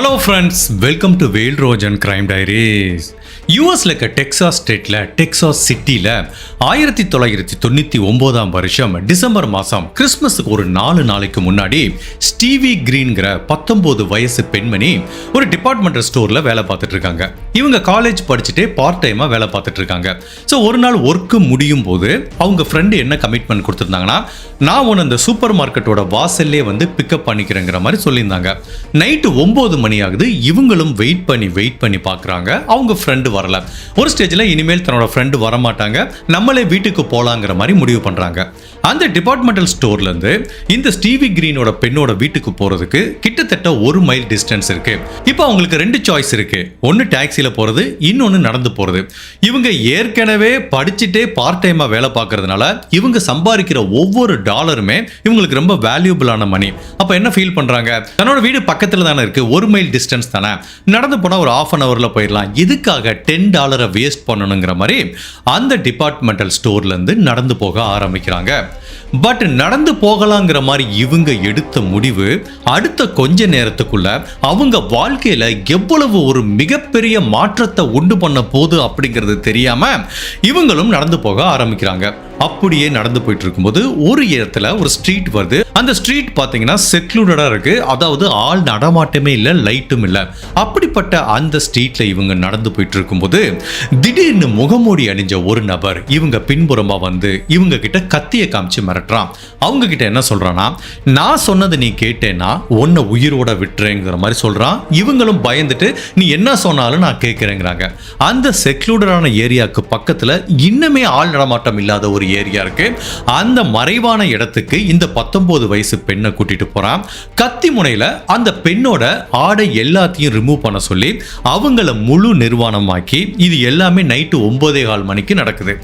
Hello friends, welcome to Vel Rojan crime diaries. யூஎஸ்ல இருக்க Texas ஸ்டேட்ல டெக்சாஸ் சிட்டியில் 1999 வருஷம் டிசம்பர் மாதம் கிறிஸ்மஸுக்கு ஒரு 4 நாளைக்கு முன்னாடி ஸ்டீவி கிரீன்கிற 19 வயசு பெண்மணி ஒரு டிபார்ட்மெண்டல் ஸ்டோரில் வேலை பார்த்துட்டு இருக்காங்க. இவங்க காலேஜ் படிச்சுட்டே பார்ட் டைமாக வேலை பார்த்துட்டு இருக்காங்க. ஸோ ஒரு நாள் ஒர்க்கு முடியும் போது அவங்க ஃப்ரெண்டு என்ன கமிட்மெண்ட் கொடுத்துருந்தாங்கன்னா, நான் ஒன்று அந்த சூப்பர் மார்க்கெட்டோட வாசல்லே வந்து பிக்கப் பண்ணிக்கிறேங்கிற மாதிரி சொல்லியிருந்தாங்க. நைட்டு 9 மணி ஆகுது. இவங்களும் வெயிட் பண்ணி பார்க்குறாங்க. அவங்க ஃப்ரெண்டு வரல. ஒரு ஸ்டேஜில் இனிமேல் தன்னோட ஃப்ரெண்டு வரமாட்டாங்க, நம்மளே வீட்டுக்கு போகலாங்கிற மாதிரி முடிவு பண்ணுறாங்க. அந்த டிபார்ட்மெண்டல் ஸ்டோர்லேருந்து இந்த ஸ்டீவி கிரீனோட பெண்ணோட வீட்டுக்கு போகிறதுக்கு கிட்டத்தட்ட 1 மைல் டிஸ்டன்ஸ் இருக்கு. இப்போ அவங்களுக்கு 2 சாய்ஸ் இருக்கு. ஒன்று டாக்ஸியில் போகிறது, இன்னொன்று நடந்து போகிறது. இவங்க ஏற்கனவே படிச்சுட்டே பார்ட் டைமாக வேலை பார்க்கறதுனால இவங்க சம்பாதிக்கிற ஒவ்வொரு டாலருமே இவங்களுக்கு ரொம்ப வேல்யூபிளான மணி. அப்போ என்ன ஃபீல் பண்ணுறாங்க, தன்னோட வீடு பக்கத்தில் தானே இருக்கு, 1 மைல் டிஸ்டன்ஸ் தானே, நடந்து போனால் ஒரு ½ அன் ஹவரில் போயிடலாம், இதுக்காக $10 வேஸ்ட் பண்ணணுங்கிற மாதிரி அந்த டிபார்ட்மெண்டல் ஸ்டோர்லேருந்து நடந்து போக ஆரம்பிக்கிறாங்க. பட் நடந்து போகலாங்கிற மாதிரி இவங்க எடுத்த முடிவு அடுத்த கொஞ்ச நேரத்துக்குள்ள அவங்க வாழ்க்கையில எவ்வளவு ஒரு மிகப்பெரிய மாற்றத்தை உண்டு பண்ண போகுது அப்படிங்கிறது தெரியாம இவங்களும் நடந்து போக ஆரம்பிக்கிறாங்க. அப்படியே நடந்து போயிட்டு இருக்கும்போது ஒரு இடத்துல ஒரு ஸ்ட்ரீட் வருது. அந்த ஸ்ட்ரீட் பார்த்தீங்கன்னா செக்லூடடா இருக்கு, அதாவது ஆள் நடமாட்டமே இல்லை, லைட்டும் இல்லை. அப்படிப்பட்ட அந்த ஸ்ட்ரீட்ல இவங்க நடந்து போயிட்டு இருக்கும்போது திடீர்னு முகமூடி அணிஞ்ச ஒரு நபர் இவங்க பின்புறமா வந்து இவங்க கிட்ட கத்தியை காமிச்சு மிரட்டுறான். அவங்க கிட்ட என்ன சொல்றான்னா, நான் சொன்னதை நீ கேட்டேன்னா உன்னை உயிரோட விட்டுறேங்கிற மாதிரி சொல்றான். இவங்களும் பயந்துட்டு நீ என்ன சொன்னாலும் நான் கேட்கிறேங்கிறாங்க. அந்த செக்லூடடான ஏரியாவுக்கு பக்கத்துல இன்னுமே ஆள் நடமாட்டம் இல்லாத ஒரு ஏரியா இருக்கு. அந்த மறைவான இடத்துக்கு இந்த 19 வயசு பெண்ணை கூட்டிட்டு போறான். கத்தி முனையில அந்த பெண்ணோட ஆடை எல்லாத்தையும் ரிமூவ் பண்ண சொல்லி அவங்கள முழு நிர்வாணமாக்கி, இது எல்லாமே நைட்டு 9:15 மணிக்கு நடக்குது.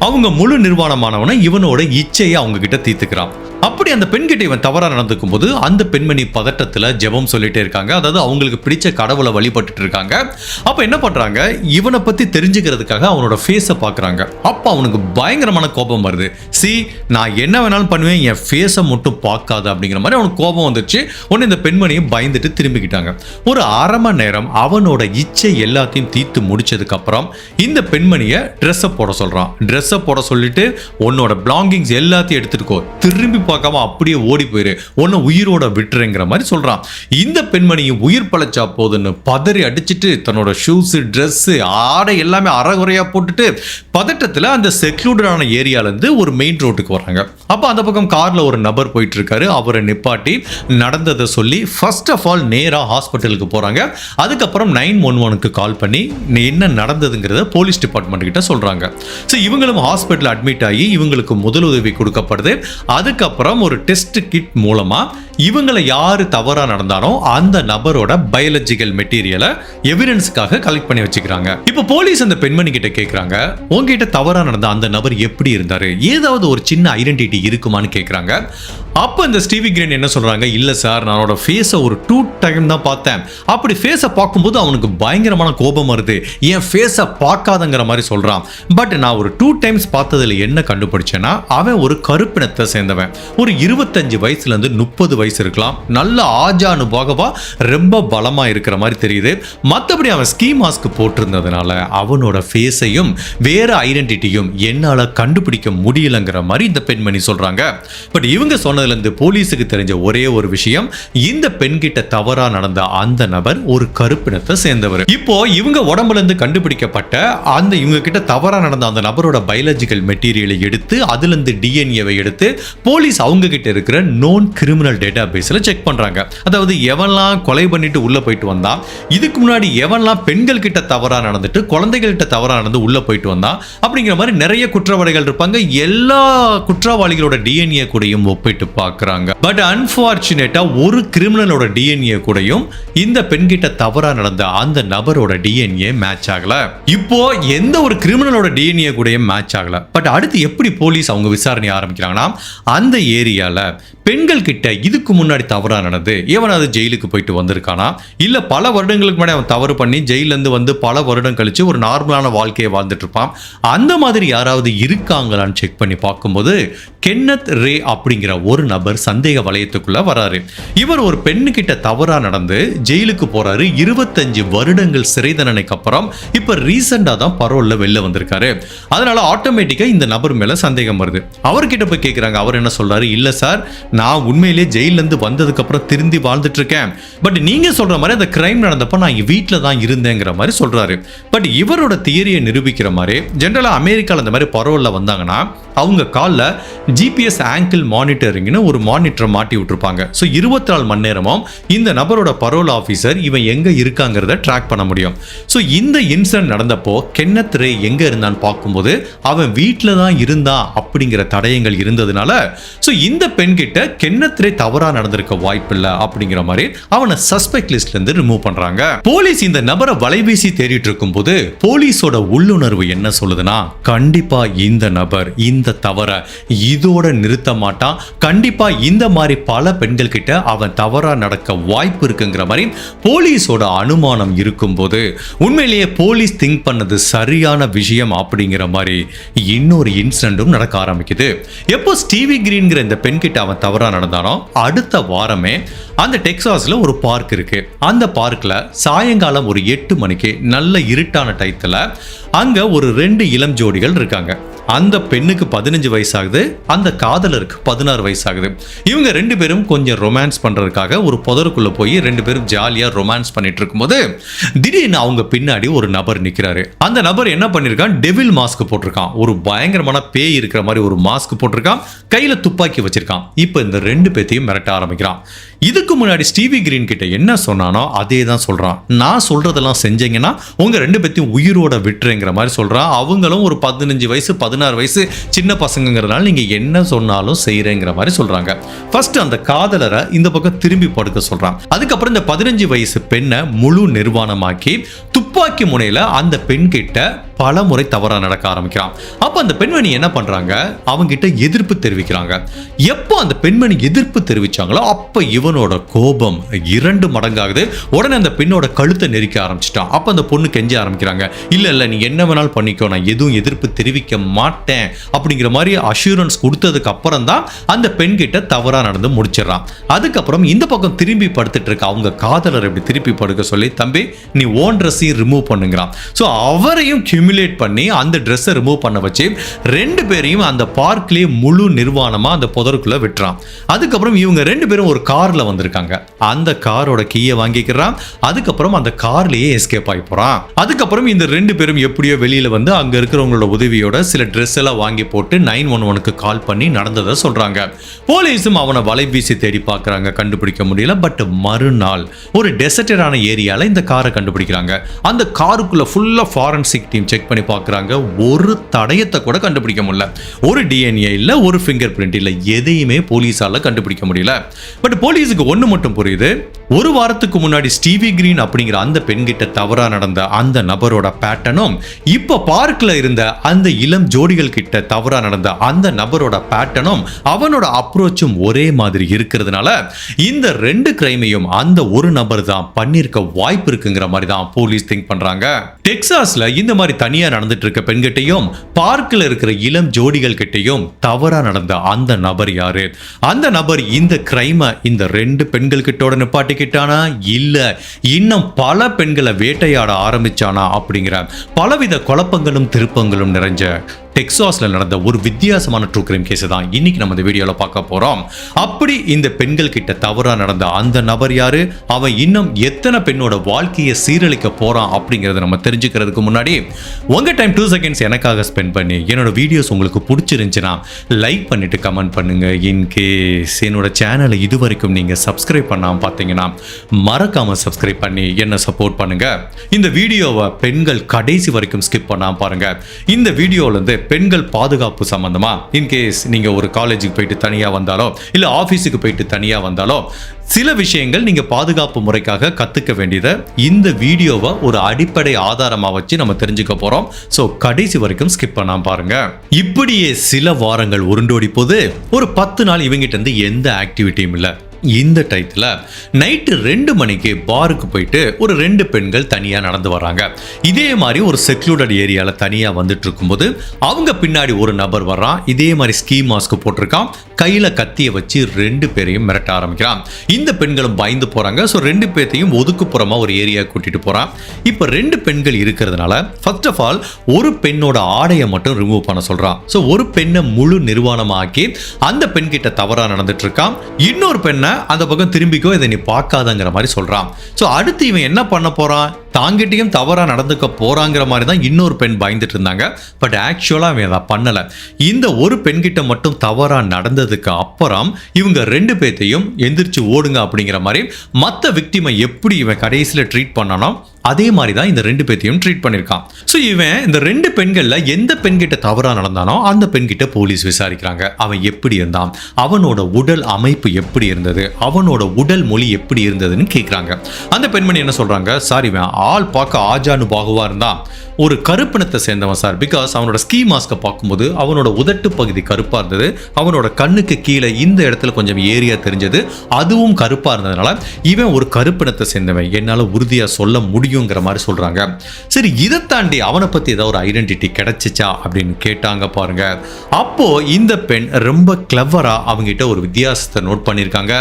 அவங்க முழு நிர்வாணமானவன இவனோட இச்சையை அவங்க கிட்ட தீர்த்துக்கிறான். அப்படி அந்த பெண்கிட்ட இவன் தவறா நடந்துக்கும் போது அந்த பெண்மணி பதட்டத்துல ஜெபம் சொல்லிட்டே இருக்காங்க. அதாவது அவங்களுக்கு பிடிச்ச கடவுளை வழிபட்டுட்டு இருக்காங்க. அப்ப என்ன பண்றாங்க, இவனை பத்தி தெரிஞ்சுக்கிறதுக்காக அவனோட ஃபேஸை பாக்குறாங்க. அப்ப அவனுக்கு பயங்கரமான கோபம் வருது. நான் என்ன வேணாலும் பண்ணுவேன், என் ஃபேஸை மட்டும் பார்க்காத அப்படிங்கிற மாதிரி அவனுக்கு கோபம் வந்துச்சு. உடனே இந்த பெண்மணியை பயந்துட்டு திரும்பிக்கிட்டாங்க. ஒரு அரை மணி நேரம் அவனோட இச்சை எல்லாத்தையும் தீர்த்து முடிச்சதுக்கு அப்புறம் இந்த பெண்மணியை ட்ரெஸ்ஸை போட சொல்றான். ட்ரெஸ்ஸை போட சொல்லிட்டு உன்னோட பிலாங்கிங்ஸ் எல்லாத்தையும் எடுத்துட்டுக்கோ, திரும்பி பார்க்காம அப்படியே ஓடி போயிரு, உன்னை உயிரோட விட்டுறேங்கிற மாதிரி சொல்றான். இந்த பெண்மணியும் உயிர் பழச்சா போதுன்னு பதறி அடிச்சுட்டு தன்னோட ஷூஸ், ட்ரெஸ், ஆடை எல்லாமே அறகுறையா போட்டுட்டு பதட்டத்தில் அந்த செக்லூடடான ஏரியால இருந்து ஒரு மெயின் ரோட்டுக்கு வராங்க. அப்போ அந்த பக்கம் கார்ல ஒரு நபர் போயிட்டு இருக்காரு. அவரை நிப்பாட்டி நடந்ததை சொல்லி ஃபர்ஸ்ட் ஆஃப் ஆல் நேரா ஹாஸ்பிட்டலுக்கு போறாங்க. அதுக்கப்புறம் 911க்கு கால் பண்ணி என்ன நடந்ததுங்கிறத போலீஸ் டிபார்ட்மெண்ட் கிட்ட சொல்றாங்க. ஸோ இவங்களும் ஹாஸ்பிட்டல் அட்மிட் ஆகி இவங்களுக்கு முதலுதவி கொடுக்கப்படுது. அதுக்கப்புறம் ஒரு டெஸ்ட் கிட் மூலமா இவங்களை யாரு தவறா நடந்தானோ அந்த நபரோட பயாலஜிக்கல் மெட்டீரியலை எவிடன்ஸ்க்காக கலெக்ட் பண்ணி வச்சுக்கிறாங்க. இப்போ போலீஸ் அந்த பெண்மணி கிட்ட கேட்கறாங்க, உங்ககிட்ட தவறா நடந்த அந்த நபர் எப்படி இருந்தாரு, ஏதாவது ஒரு சின்ன ஐடென்டிட்டி இருக்குமான்னு கேட்கறாங்க. அப்போ இந்த ஸ்டீவி கிரீன் என்ன சொல்றாங்க, இல்ல சார், நானோட ஃபேஸை ஒரு 2 டைம் தான் பார்த்தேன். அப்படி ஃபேஸை பார்க்கும்போது அவனுக்கு பயங்கரமான கோபம் வருது, என் ஃபேஸை பார்க்காதங்கிற மாதிரி சொல்றான். பட் நான் ஒரு 2 டைம்ஸ் பார்த்ததுல என்ன கண்டுபிடிச்சேன்னா, அவன் ஒரு கருப்பினத்தை சேர்ந்தவன். ஒரு 25 வயசுல இருந்து 30 வயசு இருக்கலாம். நல்ல ஆஜானுபாகவா ரொம்ப பலமா இருக்கிற மாதிரி தெரியுது. மற்றபடி அவன் ஸ்கீ மாஸ்க் போட்டிருந்ததுனால அவனோட ஃபேஸையும் வேற ஐடென்டிட்டியும் என்னால கண்டுபிடிக்க முடியலங்கிற மாதிரி இந்த பெண்மணி சொல்றாங்க. பட் இவங்க சொன்னதுல இருந்து போலீஸுக்கு தெரிஞ்ச ஒரே ஒரு விஷயம், இந்த பெண்கிட்ட தவறா நடந்த அந்த நபர் ஒரு கருப்பினத்தை சேர்ந்தவர். இப்போ இவங்க உடம்புல இருந்து கண்டுபிடிக்கப்பட்ட அந்த இவங்க கிட்ட தவறா நடந்த அந்த நபரோட பயாலஜிக்கல் மெட்டீரியலை எடுத்து அதுல இருந்து டிஎன்ஏவை எடுத்து போலீஸ் அவங்க கிட்ட இருக்கிற நோன் கிரிமினல் டேட்டாபேஸ்ல செக் பண்றாங்க. அதாவது எவன்லாம் கொலை பண்ணிட்டு உள்ள போயிட்டு வந்தான், இதுக்கு முன்னாடி எவன்லாம் பெண்கள் கிட்ட தவறா நடந்துட்டு குழந்தைகள் கிட்ட தவறா நடந்து உள்ள போயிட்டு வந்தான் அப்படிங்கிற மாதிரி நிறைய குற்றவாளிகள் இருப்பாங்க. எல்லா குற்றவாளிகளோட டிஎன்ஏ கூடயும் ஒப்பிட்டு பார்க்கறாங்க. பட் அன்பார்ச்சுனேட்டா ஒரு கிரிமினலோட டிஎன்ஏ கூடயும் இந்த பெண்கிட்ட தவறா நடந்த அந்த நபரோட டிஎன்ஏ மேட்ச் ஆகல. இப்போ எந்த ஒரு கிரிமினலோட டிஎன்ஏ கூடயும் மேட்ச் ஆகல. பட் அடுத்து எப்படி போலீஸ் அவங்க விசாரணை ஆரம்பிக்கிறாங்கன்னா, அந்த ஏரியால பெண்கள் கிட்ட இதுக்கு முன்னாடி தவறா நடந்து எவனாவது ஜெயிலுக்கு போயிட்டு வந்திருக்கானா, இல்ல பல வருடங்களுக்கு முன்னாடி அவன் தவறு பண்ணி ஜெயில இருந்து வந்து பல வருடம் கழிச்சு ஒரு நார்மலான வாழ்க்கையை வாழ்ந்துட்டு இருப்பான், அந்த மாதிரி யாராவது இருக்காங்களான்னு செக் பண்ணி பார்க்கும்போது கென்னத் ரே அப்படிங்கிற ஒரு நபர் சந்தேக வளையத்துக்குள்ள வராரு. இவர் ஒரு பெண்ணுகிட்ட தவறா நடந்து ஜெயிலுக்கு போறாரு. 25 வருடங்கள் சிறை தண்டனைக்கு அப்புறம் இப்ப ரீசெண்டா தான் பரோல்ல வெளில வந்திருக்காரு. அதனால ஆட்டோமேட்டிக்கா இந்த நபர் மேல சந்தேகம் வருது. அவர்கிட்ட போய் கேட்கிறாங்க. அவர் என்ன சொல்றாரு, இல்ல சார், நான் உண்மையிலேயே ஜெயில இருந்து வந்ததுக்கு அப்புறம் திருந்தி வாழ்ந்துட்டு இருக்கேன். பட் நீங்க சொல்ற மாதிரி அந்த கிரைம் நடந்தப்ப நான் வீட்டுல தான் இருந்தேங்கிற மாதிரி சொல்றாரு. பட் இவரோட தியரியை நிரூபிக்கிற மாதிரி ஜெனரலா அமெரிக்கால இந்த மாதிரி பரோல்ல வந்தாங்கன்னா அவங்க கால்ல ஜிபிஎஸ் ஆங்கிள் மானிட்டரிங்னு ஒரு மானிட்டரை மாட்டி விட்டுருப்பாங்க. ஸோ 24 மணி நேரமும் இந்த நபரோட பரோல் ஆஃபீஸர் இவன் எங்க இருக்காங்கிறத ட்ராக் பண்ண முடியும். ஸோ இந்த இன்சிடென்ட் நடந்தப்போ கென்னத் ரே எங்க இருந்தான்னு பார்க்கும்போது அவன் வீட்டில் தான் இருந்தான் அப்படிங்கிற தடயங்கள் இருந்ததுனால ஸோ இந்த பெண்கிட்ட கென்னத் ரே தவறா நடந்திருக்க வாய்ப்பு இல்லை அப்படிங்கிற மாதிரி அவனை சஸ்பெக்ட் லிஸ்ட்ல இருந்து ரிமூவ் பண்றாங்க. போலீஸ் இந்த நபரை வலைவீசி தேடிட்டு இருக்கும் போது போலீஸோட உள்ளுணர்வு என்ன சொல்லுதுன்னா, கண்டிப்பா இந்த நபர் இந்த தவற இதோட நிறுத்த மாட்டான், கண்டிப்பா இந்த மாதிரி பல பெண்கள் கிட்ட அவன் தவறா நடக்க வாய்ப்பு இருக்குங்கிற மாதிரி போலீஸோட அனுமானம் இருக்கும்போது உண்மையிலேயே போலீஸ் திங்க் பண்ணது சரியான விஷயம் அப்படிங்கிற மாதிரி இன்னொரு இன்சிடென்ட்டும் நடக்க ஆரம்பிக்குது. எப்போ ஸ்டீவி கிரீன்கிற இந்த பெண் கிட்ட அவன் தவறா நடந்தானோ அடுத்த வாரமே அந்த டெக்சாஸ்ல ஒரு பார்க் இருக்கு. அந்த பார்க்ல சாயங்காலம் ஒரு 8 மணிக்கு நல்ல இருட்டான டயத்துல அங்க ஒரு 2 இளம் ஜோடிகள் இருக்காங்க. அந்த பெண்ணுக்கு 15 வயசாகுது, அந்த காதலருக்கு 16 வயசாகுது. இவங்க 2 பேரும் கொஞ்சம் ரொமான்ஸ் பண்றதுக்காக ஒரு புதருக்குள்ள போய் 2 பேரும் ஜாலியா ரொமான்ஸ் பண்ணிட்டு இருக்கும்போது திடீர்னு அவங்க பின்னாடி ஒரு நபர் நிக்கிறாரு. அந்த நபர் என்ன பண்ணிருக்கான், டெவில் மாஸ்க் போட்டிருக்கான். ஒரு பயங்கரமான பேய் இருக்கிற மாதிரி ஒரு மாஸ்க் போட்டிருக்கான், கையில துப்பாக்கி வச்சிருக்கான். இப்ப இந்த 2 பேத்தையும் மிரட்ட ஆரம்பிக்கிறான். இதுக்கு முன்னாடி ஸ்டீவி கிரீன் கிட்ட என்ன சொன்னானோ அதே தான் சொல்றான். நான் சொல்றதெல்லாம் செஞ்சீங்கன்னா உங்க 2 பேத்தையும் உயிரோட விட்டுறேங்கிற மாதிரி சொல்றான். அவங்களும் ஒரு 15 வயசு 16 வயசு சின்ன பசங்கிறதுனால நீங்க என்ன சொன்னாலும் செய்யறேங்கிற மாதிரி சொல்றாங்க. ஃபர்ஸ்ட் அந்த காதலரை இந்த பக்கம் திரும்பி படுக்க சொல்றான். அதுக்கப்புறம் இந்த 15 வயசு பெண்ணை முழு நிர்வாணமாக்கி துப்பாக்கி முனையில அந்த பெண் கிட்ட பல முறை தவறா நடக்க ஆரம்பிக்கிறான். அப்ப அந்த பெண்மணி என்ன பண்றாங்க, அவங்க கிட்ட எதிர்ப்பு தெரிவிக்கிறாங்க. எப்போ அந்த பெண்மணி எதிர்ப்பு தெரிவிச்சாங்களோ அப்ப இவனோட கோபம் 2 மடங்காகுது. உடனே அந்த பெண்ணோட கழுத்தை நெரிக்க ஆரம்பிச்சிட்டான். அப்ப அந்த பொண்ணு கெஞ்ச ஆரம்பிக்கிறாங்க, இல்ல நீ என்ன வேணாலும் பண்ணிக்கோ, நான் எதுவும் எதிர்ப்பு தெரிவிக்க மாட்டேன் அப்படிங்கிற மாதிரி அஷூரன்ஸ் கொடுத்ததுக்கு அப்புறம் தான் அந்த பெண் கிட்ட தவறா நடந்து முடிச்சிடறான். அதுக்கப்புறம் இந்த பக்கம் திரும்பி படுத்துட்டு இருக்க அவங்க காதலர் எப்படி திருப்பி படுக்க சொல்லி, தம்பி நீ ஓன் ட்ரெஸ்ஸையும் ரிமூவ் பண்ணுங்கிறான். ஸோ அவரையும் பண்ணி அந்த ட்ரெஸ்ஸை ரிமூவ் பண்ண வச்சு 2 பேரையும் அந்த பார்க்லயே முழு நிர்வாணமா அந்த புதருக்குள்ள விட்டுறான். அதுக்கப்புறம் இவங்க 2 பேரும் ஒரு கார்ல வந்திருக்காங்க. அந்த காரோட கீயை வாங்கிக்கிறான். அதுக்கப்புறம் அந்த கார்லயே எஸ்கேப் ஆகி போறான். அதுக்கப்புறம் இந்த 2 பேரும் எப்படியோ வெளியில வந்து அங்க இருக்கிறவங்களோட உதவியோட சில ட்ரெஸ் எல்லாம் வாங்கி போட்டு 911க்கு கால் பண்ணி நடந்ததை சொல்றாங்க. போலீஸும் அவனை வலை வீசி தேடி பார்க்கறாங்க, கண்டுபிடிக்க முடியல. பட் மறுநாள் ஒரு டெசர்டடான ஏரியால இந்த காரை கண்டுபிடிக்கிறாங்க. அந்த காருக்குள்ள ஃபுல்லா ஃபாரன்சிக் டீம் செக் பண்ணி பார்க்கறாங்க. ஒரு தடயத்தை கூட கண்டுபிடிக்க முடியல. ஒரு டிஎன்ஏ இல்ல, ஒரு ஃபிங்கர் பிரிண்ட் இல்ல, எதையுமே போலீஸால கண்டுபிடிக்க முடியல. பட் போலீஸுக்கு ஒண்ணு மட்டும் புரியுது, ஒரு வாரத்துக்கு முன்னாடி ஸ்டீவி கிரீன் அப்படிங்கிற அந்த பெண்கிட்ட தவறா நடந்த அந்த நபரோட பேட்டர்னும் இப்ப பார்க்ல இருந்த அந்த இளம் ஜோடிகள் கிட்ட தவறா நடந்த அந்த நபரோட பேட்டர்னும் அவனோட அப்ரோச்சும் ஒரே மாதிரி இருக்கிறதுனால இந்த 2 கிரைமையும் அந்த ஒரு நபர் தான் பண்ணிருக்க வாய்ப்பு இருக்குங்கிற மாதிரி தான் போலீஸ் திங்க் பண்றாங்க. டெக்சாஸ்ல இந்த மாதிரி தனியா நடந்துட்டு இருக்க பெண்கிட்டையும் பார்க்ல இருக்கிற இளம் ஜோடிகள் கிட்டையும் தவறா நடந்த அந்த நபர் யாரு, அந்த நபர் இந்த கிரைமை இந்த 2 பெண்கள் கிட்டோட நிப்பாட்டிக்கிட்டானா இல்ல இன்னும் பல பெண்களை வேட்டையாட ஆரம்பிச்சானா அப்படிங்கிற பலவித குழப்பங்களும் திருப்பங்களும் நிறைஞ்ச டெக்சாஸ்ல நடந்த ஒரு வித்தியாசமான ட்ரூ கிரைம் கேஸ் தான் இன்னைக்கு நம்ம இந்த வீடியோல பார்க்க போறோம். அப்படி இந்த பெண்கள் கிட்ட தவறா நடந்த அந்த நபர் யாரு, அவன் இன்னும் எத்தனை பெண்ணோட வாழ்க்கையை சீரழிக்க போறான் அப்படிங்கறத நம்ம தெரிஞ்சுக்கிறதுக்கு முன்னாடி உங்க டைம் 2 செகண்ட்ஸ் எனக்காக ஸ்பெண்ட் பண்ணி என்னோட வீடியோஸ் உங்களுக்கு பிடிச்சிருந்துச்சுன்னா லைக் பண்ணிட்டு கமெண்ட் பண்ணுங்க. இன்கேஸ் என்னோட சேனலை இது வரைக்கும் நீங்க சப்ஸ்கிரைப் பண்ணாம பார்த்தீங்கன்னா மறக்காம சப்ஸ்கிரைப் பண்ணி என்ன சப்போர்ட் பண்ணுங்க. இந்த வீடியோவை பெண்கள் கடைசி வரைக்கும் ஸ்கிப் பண்ணாம பாருங்க. இந்த வீடியோல இருந்து பெண்கள் பாதுகாப்பு சம்பந்தமா இன்கேஸ் நீங்க ஒரு காலேஜுக்கு போயிட்டு தனியா வந்தாலோ இல்ல ஆபீஸுக்கு போயிட்டு தனியா வந்தாலோ சில விஷயங்கள் நீங்க பாதுகாப்பு முறைக்காக கத்துக்க வேண்டியதை இந்த வீடியோவை ஒரு அடிப்படை ஆதாரமா வச்சு நம்ம தெரிஞ்சுக்க போறோம். சோ கடைசி வரைக்கும் ஸ்கிப் பண்ணாம பாருங்க. இப்படியே சில வாரங்கள் உருண்டோடி போது ஒரு 10 நாள் இவங்கிட்ட இருந்து எந்த ஆக்டிவிட்டியும் இல்ல. இந்த டைத்துல நைட்டு 2 மணிக்கு பாருக்கு போயிட்டு ஒரு 2 பெண்கள் தனியா நடந்து வராங்க. இதே மாதிரி ஒரு செக்லூடட் ஏரியால தனியா வந்துட்டு இருக்கும்போது அவங்க பின்னாடி ஒரு நபர் வர்றான். இதே மாதிரி ஸ்கீ மாஸ்க் போட்டிருக்கான். கையில கத்திய வச்சு 2 பேரையும் மிரட்ட ஆரம்பிக்கிறான். இந்த பெண்களும் பயந்து போறாங்க. ஸோ 2 பேர்த்தையும் ஒதுக்குப்புறமா ஒரு ஏரியா கூட்டிட்டு போறான். இப்போ 2 பெண்கள் இருக்கிறதுனால ஃபர்ஸ்ட் ஆஃப் ஆல் ஒரு பெண்ணோட ஆடையை மட்டும் ரிமூவ் பண்ண சொல்றான். ஸோ ஒரு பெண்ணை முழு நிர்வாணமாக்கி அந்த பெண் கிட்ட தவறா நடந்துட்டு இருக்கான். இன்னொரு பெண்ணை அந்த பக்கம் திரும்பிக்கோ, இதை நீ பார்க்காதங்கிற மாதிரி சொல்றான். ஸோ அடுத்து இவன் என்ன பண்ண போறான்? தாங்கிட்டையும் தவறா நடந்துக்க போறாங்கிற மாதிரி தான் இன்னொரு பெண் பயந்துட்டு இருந்தாங்க. பட் ஆக்சுவலா அவன் அதை பண்ணல. இந்த ஒரு பெண்கிட்ட மட்டும் தவறா நடந்ததுக்கு அப்புறம் இவங்க 2 பேர்த்தையும் எந்திரிச்சு ஓடுங்க அப்படிங்கிற மாதிரி மற்ற விக்டிமை எப்படி இவன் கடைசியில் ட்ரீட் பண்ணானோ அதே மாதிரி தான் இந்த 2 பேர்த்தையும் ட்ரீட் பண்ணியிருக்கான். ஸோ இவன் இந்த 2 பெண்கள்ல எந்த பெண்கிட்ட தவறா நடந்தானோ அந்த பெண்கிட்ட போலீஸ் விசாரிக்கிறாங்க. அவன் எப்படி இருந்தான், அவனோட உடல் அமைப்பு எப்படி இருந்தது, அவனோட உடல் மொழி எப்படி இருந்ததுன்னு கேட்குறாங்க. அந்த பெண்மணி என்ன சொல்றாங்க? சார், இவன் ஆள் பார்க்க ஆஜானு பாகுவா இருந்தான், ஒரு கருப்பினத்தை சேர்ந்தவன் சார். பிகாஸ் அவனோட ஸ்கீ மாஸ்கை பார்க்கும்போது அவனோட உதட்டு பகுதி கருப்பா இருந்தது, அவனோட கண்ணுக்கு கீழே இந்த இடத்துல கொஞ்சம் ஏரியா தெரிஞ்சது, அதுவும் கருப்பா இருந்ததுனால இவன் ஒரு கருப்பினத்தை சேர்ந்தவன், என்னால உறுதியா சொல்ல முடியுங்கிற மாதிரி சொல்றாங்க. சரி, இதை தாண்டி அவனை பத்தி ஏதாவது ஒரு ஐடென்டிட்டி கிடைச்சிச்சா அப்படின்னு கேட்டாங்க பாருங்க. அப்போ இந்த பெண் ரொம்ப கிளவரா அவங்ககிட்ட ஒரு வித்தியாசத்தை நோட் பண்ணியிருக்காங்க.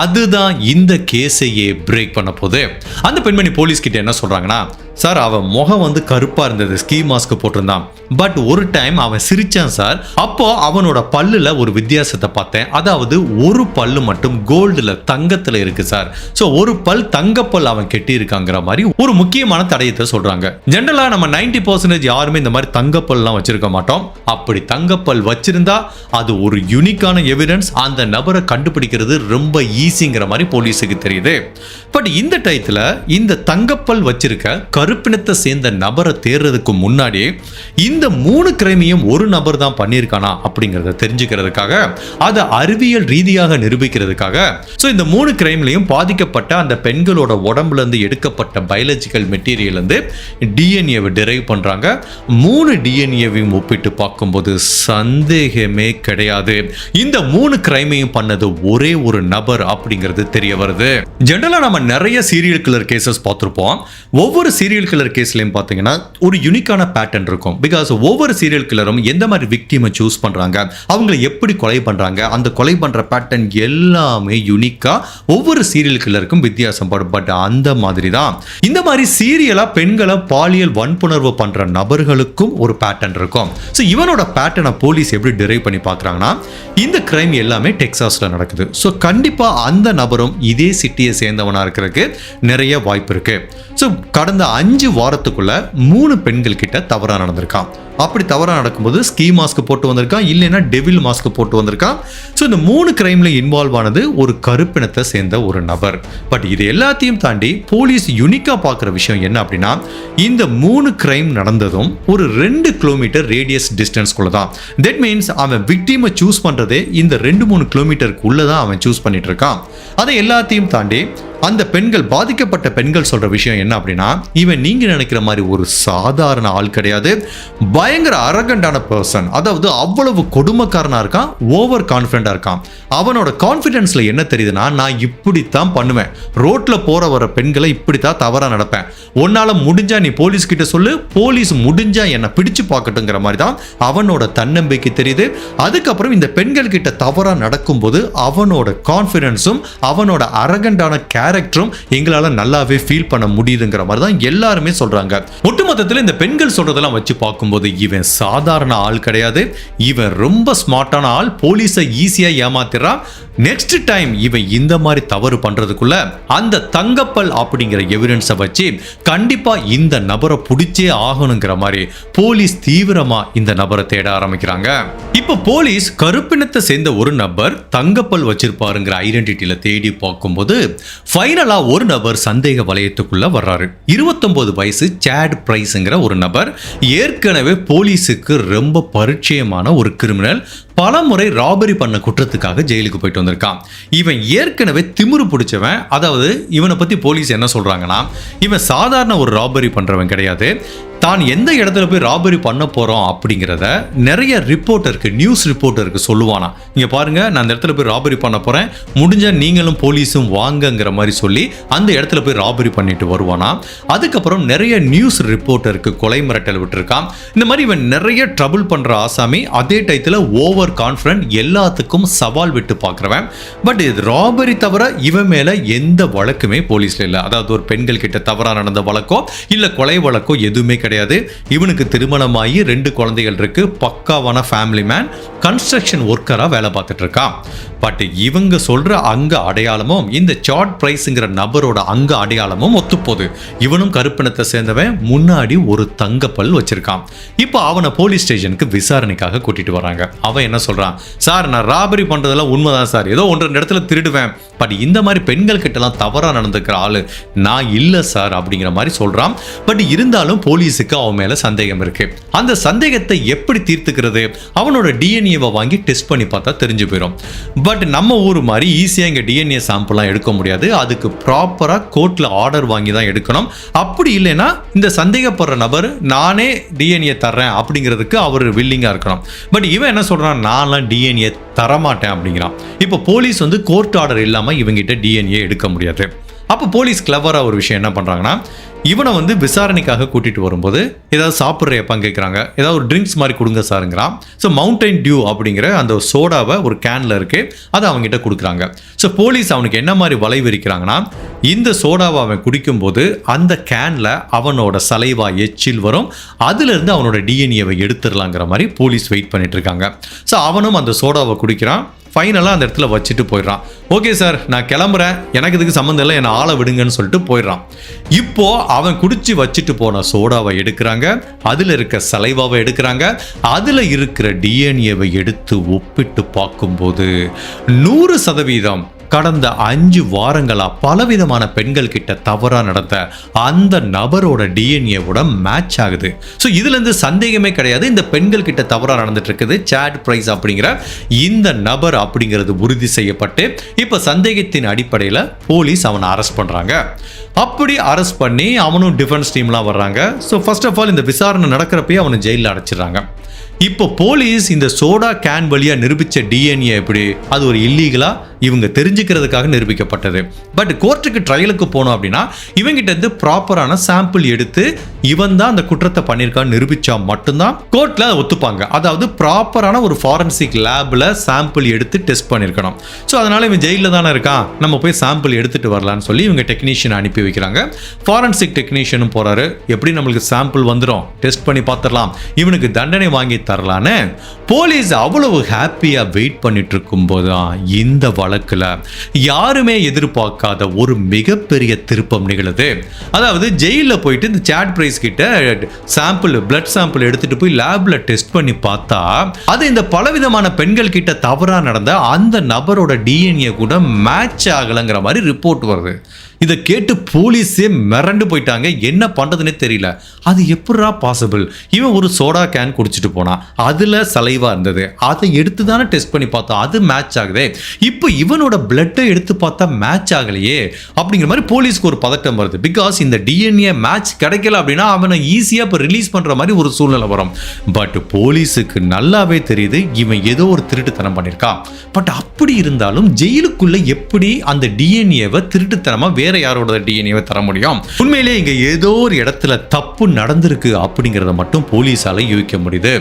அதுதான் இந்த கேஸையே பிரேக் பண்ண போது. அந்த பெண்மணி போலீஸ் கிட்ட என்ன சொல்றாங்கன்னா, சார், அவன் முகம் வந்து கருப்பா இருந்தது, ஸ்கீ மாஸ்க் போட்டிருந்தான், பட் ஒரு டைம் அவன் சிரிச்சான் சார், அப்போ அவனோட பல்லுல ஒரு வித்தியாசத்தை பார்த்தேன். அதாவது ஒரு பல்லு மட்டும் கோல்டுல, தங்கத்துல இருக்கு சார். சோ ஒரு பல் தங்கப்பல் அவன் கெட்டி இருக்காங்கிற மாதிரி ஒரு முக்கியமான தடயத்தை சொல்றாங்க. ஜெனரலா நம்ம 90% யாருமே இந்த மாதிரி தங்கப்பல்லாம் வச்சிருக்க மாட்டோம். அப்படி தங்கப்பல் வச்சிருந்தா அது ஒரு யூனிக்கான எவிடன்ஸ், அந்த நபரை கண்டுபிடிக்கிறது ரொம்ப ஈஸிங்கிற மாதிரி போலீஸுக்கு தெரியுது. பட் இந்த டயத்துல இந்த தங்கப்பல் வச்சிருக்க கருப்பினத்தை சேர்ந்த நபரை தேர்றதுக்கு முன்னாடி இந்த 3 கிரைமையும் ஒரு நபர் தான் பண்ணியிருக்கானா அப்படிங்கறத தெரிஞ்சுக்கிறதுக்காக, அதை அறிவியல் ரீதியாக நிரூபிக்கிறதுக்காக, ஸோ இந்த 3 கிரைம்லையும் பாதிக்கப்பட்ட அந்த பெண்களோட உடம்புல இருந்து எடுக்கப்பட்ட பயாலஜிக்கல் மெட்டீரியல் இருந்து டிஎன்ஏவை டிரைவ் பண்றாங்க. 3 டிஎன்ஏவையும் ஒப்பிட்டு பார்க்கும்போது சந்தேகமே கிடையாது, இந்த 3 கிரைமையும் பண்ணது ஒரே ஒரு நபர் அப்படிங்கிறது தெரிய வருது. ஜெனரலா நம்ம நிறைய சீரியல் கில்லர் கேசஸ் பார்த்திருப்போம். ஒவ்வொரு சீரியல் கில்லர் கேஸ்லயும் பாத்தீங்கன்னா ஒரு யூனிக்கான பேட்டர்ன் இருக்கும். பிகாஸ் ஒவ்வொரு சீரியல் கில்லரும் எந்த மாதிரி விக்டிமை சூஸ் பண்றாங்க, அவங்களை எப்படி கொலை பண்றாங்க, அந்த கொலை பண்ற பேட்டர்ன் எல்லாமே யூனிக்கா ஒவ்வொரு சீரியல் கில்லருக்கும் வித்தியாசப்படும். பட் அந்த மாதிரி தான் இந்த மாதிரி சீரியலா பெண்களை பாலியல் வன்புணர்வு பண்ற நபர்களுக்கும் ஒரு பேட்டர்ன் இருக்கும். ஸோ இவனோட பேட்டர்னை போலீஸ் எப்படி டிரைவ் பண்ணி பார்க்குறாங்கன்னா, இந்த கிரைம் எல்லாமே டெக்சாஸ்ல நடக்குது. ஸோ கண்டிப்பா அந்த நபரும் இதே சிட்டியை சேர்ந்தவனா இருக்கிறதுக்கு நிறைய வாய்ப்பு இருக்கு. ஸோ கடந்த 5 வாரத்துக்குள்ள 3 பெண்கள் கிட்ட தவறா நடந்திருக்கான். அப்படி தவறா நடக்கும்போது ஸ்கீ மாஸ்க் போட்டு வந்திருக்கான், இல்லைன்னா டெவில் மாஸ்க் போட்டு வந்திருக்கான். ஸோ இந்த 3 கிரைம்ல இன்வால்வ் ஆனது ஒரு கருப்பினத்தை சேர்ந்த ஒரு நபர். பட் இது எல்லாத்தையும் தாண்டி போலீஸ் யூனிக்கா பார்க்குற விஷயம் என்ன அப்படின்னா, இந்த 3 கிரைம் நடந்ததும் ஒரு 2 கிலோமீட்டர் ரேடியஸ் டிஸ்டன்ஸ்குள்ள தான். தட் மீன்ஸ் அவன் விக்டிமை சூஸ் பண்றதே இந்த 2-3 கிலோமீட்டருக்குள்ள தான் அவன் சூஸ் பண்ணிட்டு இருக்கான். அதை எல்லாத்தையும் தாண்டி அந்த பெண்கள், பாதிக்கப்பட்ட பெண்கள் சொல்ற விஷயம் என்ன அப்படின்னா, இவன் நீங்க நினைக்கிற மாதிரி ஒரு சாதாரண ஆள் கிடையாது, பயங்கர அரகண்டான பர்சன். அதாவது அவ்வளவு கொடுமைக்காரனா இருக்கான், ஓவர் கான்ஃபிடென்டா இருக்கான். அவனோட கான்ஃபிடென்ஸ்ல என்ன தெரியுதுன்னா, நான் இப்படித்தான் பண்ணுவேன், ரோட்ல போற வர பெண்களை இப்படித்தான் தவறா நடப்பேன், உன்னால முடிஞ்சா நீ போலீஸ் கிட்ட சொல்லு, போலீஸ் முடிஞ்சா என்னை பிடிச்சு பார்க்கட்டுங்கிற மாதிரி தான் அவனோட தன்னம்பிக்கை தெரியுது. அதுக்கப்புறம் இந்த பெண்கள் கிட்ட தவறா நடக்கும்போது அவனோட கான்ஃபிடென்ஸும் அவனோட அரகண்டான கேரக்டரும் எங்களால நல்லாவே ஃபீல் பண்ண முடியுதுங்கிற மாதிரி தான் எல்லாருமே சொல்றாங்க. ஒட்டுமொத்தத்தில் இந்த பெண்கள் சொல்றதெல்லாம் வச்சு பார்க்கும்போது இவன் சாதாரண ஆள் கிடையாது, இவன் ரொம்ப ஸ்மார்ட்டான ஆள், போலீஸை ஈஸியா ஏமாத்திடுறான். நெக்ஸ்ட் டைம் இவன் இந்த மாதிரி தவறு பண்றதுக்குள்ள அந்த தங்கப்பல் அப்படிங்கிற எவிடன்ஸை வச்சு கண்டிப்பா இந்த நபரை பிடிச்சே ஆகணுங்கிற மாதிரி போலீஸ் தீவிரமா இந்த நபரை தேட ஆரம்பிக்கிறாங்க. இப்ப போலீஸ் கருப்பினத்தை சேர்ந்த ஒரு நபர் தங்கப்பல் வச்சிருப்பாருங்கிற ஐடென்டிட்டியில தேடி பார்க்கும்போது ஃபைனலா ஒரு நபர் சந்தேக வலயத்துக்குள்ள வர்றாரு. 29 வயசு சாட் பிரைஸ்ங்கிற ஒரு நபர், ஏற்கனவே போலீஸுக்கு ரொம்ப பரிச்சயமான ஒரு கிரிமினல். பல முறை ராபரி பண்ண குற்றத்துக்காக ஜெயிலுக்கு போயிட்டு வந்திருக்கான். இவன் ஏற்கனவே திமிரு பிடிச்சவன். அதாவது இவனை பத்தி போலீஸ் என்ன சொல்றாங்கன்னா, இவன் சாதாரண ஒரு ராபரி பண்றவன் கிடையாது. தான் எந்த இடத்துல போய் ராபரி பண்ண போறோம் அப்படிங்கிறத நிறைய ரிப்போர்ட்டருக்கு, நியூஸ் ரிப்போர்ட்டருக்கு சொல்லுவானா. இங்க பாருங்க, நான் அந்த இடத்துல போய் ராபரி பண்ண போறேன், முடிஞ்சா நீங்களும் போலீஸும் வாங்கங்கிற மாதிரி சொல்லி அந்த இடத்துல போய் ராபரி பண்ணிட்டு வருவானா. அதுக்கப்புறம் நிறைய நியூஸ் ரிப்போர்ட்டருக்கு கொலை மிரட்டல் விட்டுருக்கான். இந்த மாதிரி இவன் நிறைய ட்ரபிள் பண்ற ஆசாமி. அதே டயத்துல ஓவர் கான்ஃபிடன்ட், எல்லாத்துக்கும் சவால் விட்டு பார்க்குறவன். பட் இது ராபரி தவிர இவன் மேல எந்த வழக்குமே போலீஸ்ல இல்லை. அதாவது ஒரு பெண்கள் கிட்ட தவறா நடந்த வழக்கோ இல்ல கொலை வழக்கோ எதுவுமே கிடையாது. இவனுக்கு திருமணமாகி 2 குழந்தைகள் இருக்கு. பக்காவான ஃபேமிலி மேன், கன்ஸ்ட்ரக்ஷன் ஒர்க்கரா வேலை பார்த்துட்டு இருக்கான். பட் இவங்க சொல்ற அங்க அடையாளமும் இந்த சாட் பிரைஸ்ங்கிற நபரோட அங்க அடையாளமும் ஒத்துப்போகுது. இவனும் கருப்பினத்தை சேர்ந்தவன், முன்னாடி ஒரு தங்கப்பல் வச்சிருக்கான். இப்போ அவனை போலீஸ் ஸ்டேஷனுக்கு விசாரணைக்காக கூட்டிட்டு வராங்க. அவன் என்ன சொல்றான், சார் நான் ராபரி பண்றதெல்லாம் உண்மைதான் சார், ஏதோ 1-2 இடத்துல திருடுவேன், பட் இந்த மாதிரி பெண்கள் கிட்டலாம் தவறா நடந்துக்கிற ஆளு நான் இல்லை சார் அப்படிங்கிற மாதிரி சொல்றான். பட் இருந்தாலும் போலீஸுக்கு அவன் மேல சந்தேகம் இருக்கு. அந்த சந்தேகத்தை எப்படி தீர்த்துக்கிறது? அவனோட டிஎன்ஏவை வாங்கி டெஸ்ட் பண்ணி பார்த்தா தெரிஞ்சு போயிடும். பட் நம்ம ஊர் மாதிரி ஈஸியா இங்க டிஎன்ஏ சாம்பிள்லாம் எடுக்க முடியாது. அதுக்கு ப்ராப்பரா கோர்ட்ல ஆர்டர் வாங்கி தான் எடுக்கணும். அப்படி இல்லைன்னா இந்த சந்தேகப்படுற நபர் நானே டிஎன்ஏ தர்றேன் அப்படிங்கிறதுக்கு அவர் வில்லிங்கா இருக்கணும். பட் இவன் என்ன சொல்றான், நான்லாம் டிஎன்ஏ தரமாட்டேன் அப்படிங்கிறான். இப்போ போலீஸ் கோர்ட் ஆர்டர் இல்லாம இவங்கிட்ட டிஎன்ஏ எடுக்க முடியாது. அப்போ போலீஸ் கிளவரா ஒரு விஷயம் என்ன பண்றாங்கன்னா, இவனை விசாரணைக்காக கூட்டிட்டு வரும்போது ஏதாவது சாப்பிட்ற எப்பன்னு கேட்குறாங்க. ஏதாவது ஒரு ட்ரிங்க்ஸ் மாதிரி கொடுங்க சாருங்கிறான். ஸோ மவுண்டைன் டியூ அப்படிங்கிற அந்த சோடாவை ஒரு கேன்ல இருக்கு, அதை அவங்ககிட்ட கொடுக்குறாங்க. ஸோ போலீஸ் அவனுக்கு என்ன மாதிரி வலை விரிக்கிறாங்கன்னா, இந்த சோடாவை அவன் குடிக்கும்போது அந்த கேன்ல அவனோட சலைவா எச்சில் வரும், அதுல இருந்து அவனோட டிஎன்ஏவை எடுத்துடலாங்கிற மாதிரி போலீஸ் வெயிட் பண்ணிட்டு இருக்காங்க. ஸோ அவனும் அந்த சோடாவை குடிக்கிறான். ஃபைனலாக அந்த இடத்துல வச்சுட்டு போயிடுறான். ஓகே சார் நான் கிளம்புறேன், எனக்கு இதுக்கு சம்மந்தம் இல்லை, என்னை ஆளை விடுங்கன்னு சொல்லிட்டு போயிடுறான். இப்போ அவன் குடிச்சு வச்சுட்டு போன சோடாவை எடுக்கிறாங்க, அதில் இருக்க சலைவாவை எடுக்கிறாங்க, அதில் இருக்கிற டிஎன்ஏவை எடுத்து ஒப்பிட்டு பார்க்கும்போது 100% கடந்த 5 வாரங்களா பலவிதமான பெண்கள் கிட்ட தவறா நடந்த அந்த நபரோட டிஎன்ஏவோட மேட்ச் ஆகுது. ஸோ இதுல இருந்து சந்தேகமே கிடையாது, இந்த பெண்கள் கிட்ட தவறா நடந்துட்டு இருக்குது. சாட் பிரைஸ் அப்படிங்கிற இந்த நபர் அப்படிங்கிறது உறுதி செய்யப்பட்டு இப்ப சந்தேகத்தின் அடிப்படையில் போலீஸ் அவனை அரெஸ்ட் பண்றாங்க. அப்படி அரெஸ்ட் பண்ணி அவனும் டிஃபென்ஸ் டீம்லாம் வர்றாங்க. ஸோ ஃபர்ஸ்ட் ஆஃப் ஆல் இந்த விசாரணை நடக்கிறப்பயே அவனை ஜெயிலில் அடைச்சிடுறாங்க. இப்போ போலீஸ் இந்த சோடா கேன் வழியா நிரூபிச்ச டிஎன்ஏ எப்படி, அது ஒரு இல்லீகலா இவங்க தெரிஞ்சுக்கிறதுக்காக நிரூபிக்கப்பட்டது. பட் கோர்ட்டுக்கு ட்ரையலுக்கு போனோம் அப்படின்னா இவங்கிட்ட இருந்து ப்ராப்பரான சாம்பிள் எடுத்து இவன் தான் அந்த குற்றத்தை பண்ணியிருக்கான்னு நிரூபிச்சா மட்டும்தான் கோர்ட்ல ஒத்துப்பாங்க. அதாவது ப்ராப்பரான ஒரு ஃபாரன்சிக் லேப்ல சாம்பிள் எடுத்து டெஸ்ட் பண்ணியிருக்கணும். ஸோ அதனால இவன் ஜெயிலில் தானே இருக்கான், நம்ம போய் சாம்பிள் எடுத்துட்டு வரலான்னு சொல்லி இவங்க டெக்னீஷியன் அனுப்பி வைக்கிறாங்க. ஃபாரன்சிக் டெக்னீஷியனும் போறாரு, எப்படி நம்மளுக்கு சாம்பிள் வந்துடும், டெஸ்ட் பண்ணி பார்த்துடலாம், இவனுக்கு தண்டனை வாங்கி தரலான்னு போலீஸ் அவ்வளவு ஹாப்பியா வெயிட் பண்ணிட்டு இருக்கும் போதுதான் இந்த வழக்குல யாருமே எதிர்பார்க்காத ஒரு மிகப்பெரிய திருப்பம் நிகழுது. அதாவது ஜெயில போயிட்டு இந்த சாட் பிரைஸ் கிட்ட சாம்பிள், பிளட் சாம்பிள் எடுத்துட்டு போய் லேப்ல டெஸ்ட் பண்ணி பார்த்தா அது இந்த பலவிதமான பெண்கள் கிட்ட தவறா நடந்த அந்த நபரோட டிஎன்ஏ கூட மேட்ச் ஆகலைங்கிற மாதிரி ரிப்போர்ட் வருது. இதை கேட்டு போலீஸே மிரண்டு போயிட்டாங்க, என்ன பண்றதுன்னே தெரியல. அது எப்படா பாசிபிள், இவன் ஒரு சோடா கேன் குடிச்சிட்டு போனான், அதுல சலைவா இருந்தது, அதை எடுத்து தானே டெஸ்ட் பண்ணி பார்த்தா அது மேட்ச் ஆகுதே, இப்போ இவனோட பிளட்டை எடுத்து பார்த்தா மேட்ச் ஆகலையே அப்படிங்கிற மாதிரி போலீஸ்க்கு ஒரு பதட்டம் வருது. பிகாஸ் இந்த டிஎன்ஏ மேட்ச் கிடைக்கல அப்படின்னா அவனை ஈஸியா இப்போ ரிலீஸ் பண்ற மாதிரி ஒரு சூழ்நிலை வரும். பட் போலீஸுக்கு நல்லாவே தெரியுது இவன் ஏதோ ஒரு திருட்டுத்தனம் பண்ணியிருக்கான். பட் அப்படி இருந்தாலும் ஜெயிலுக்குள்ள எப்படி அந்த டிஎன்ஏவை திருட்டுத்தனமா வேற யாரோட டிஎன்ஏவை தர முடியும்? உண்மையிலேயே இங்க ஏதோ ஒரு இடத்துல தப்பு நடந்திருக்கு அப்படிங்கறத மட்டும் போலீஸால யூகிக்க முடியுது.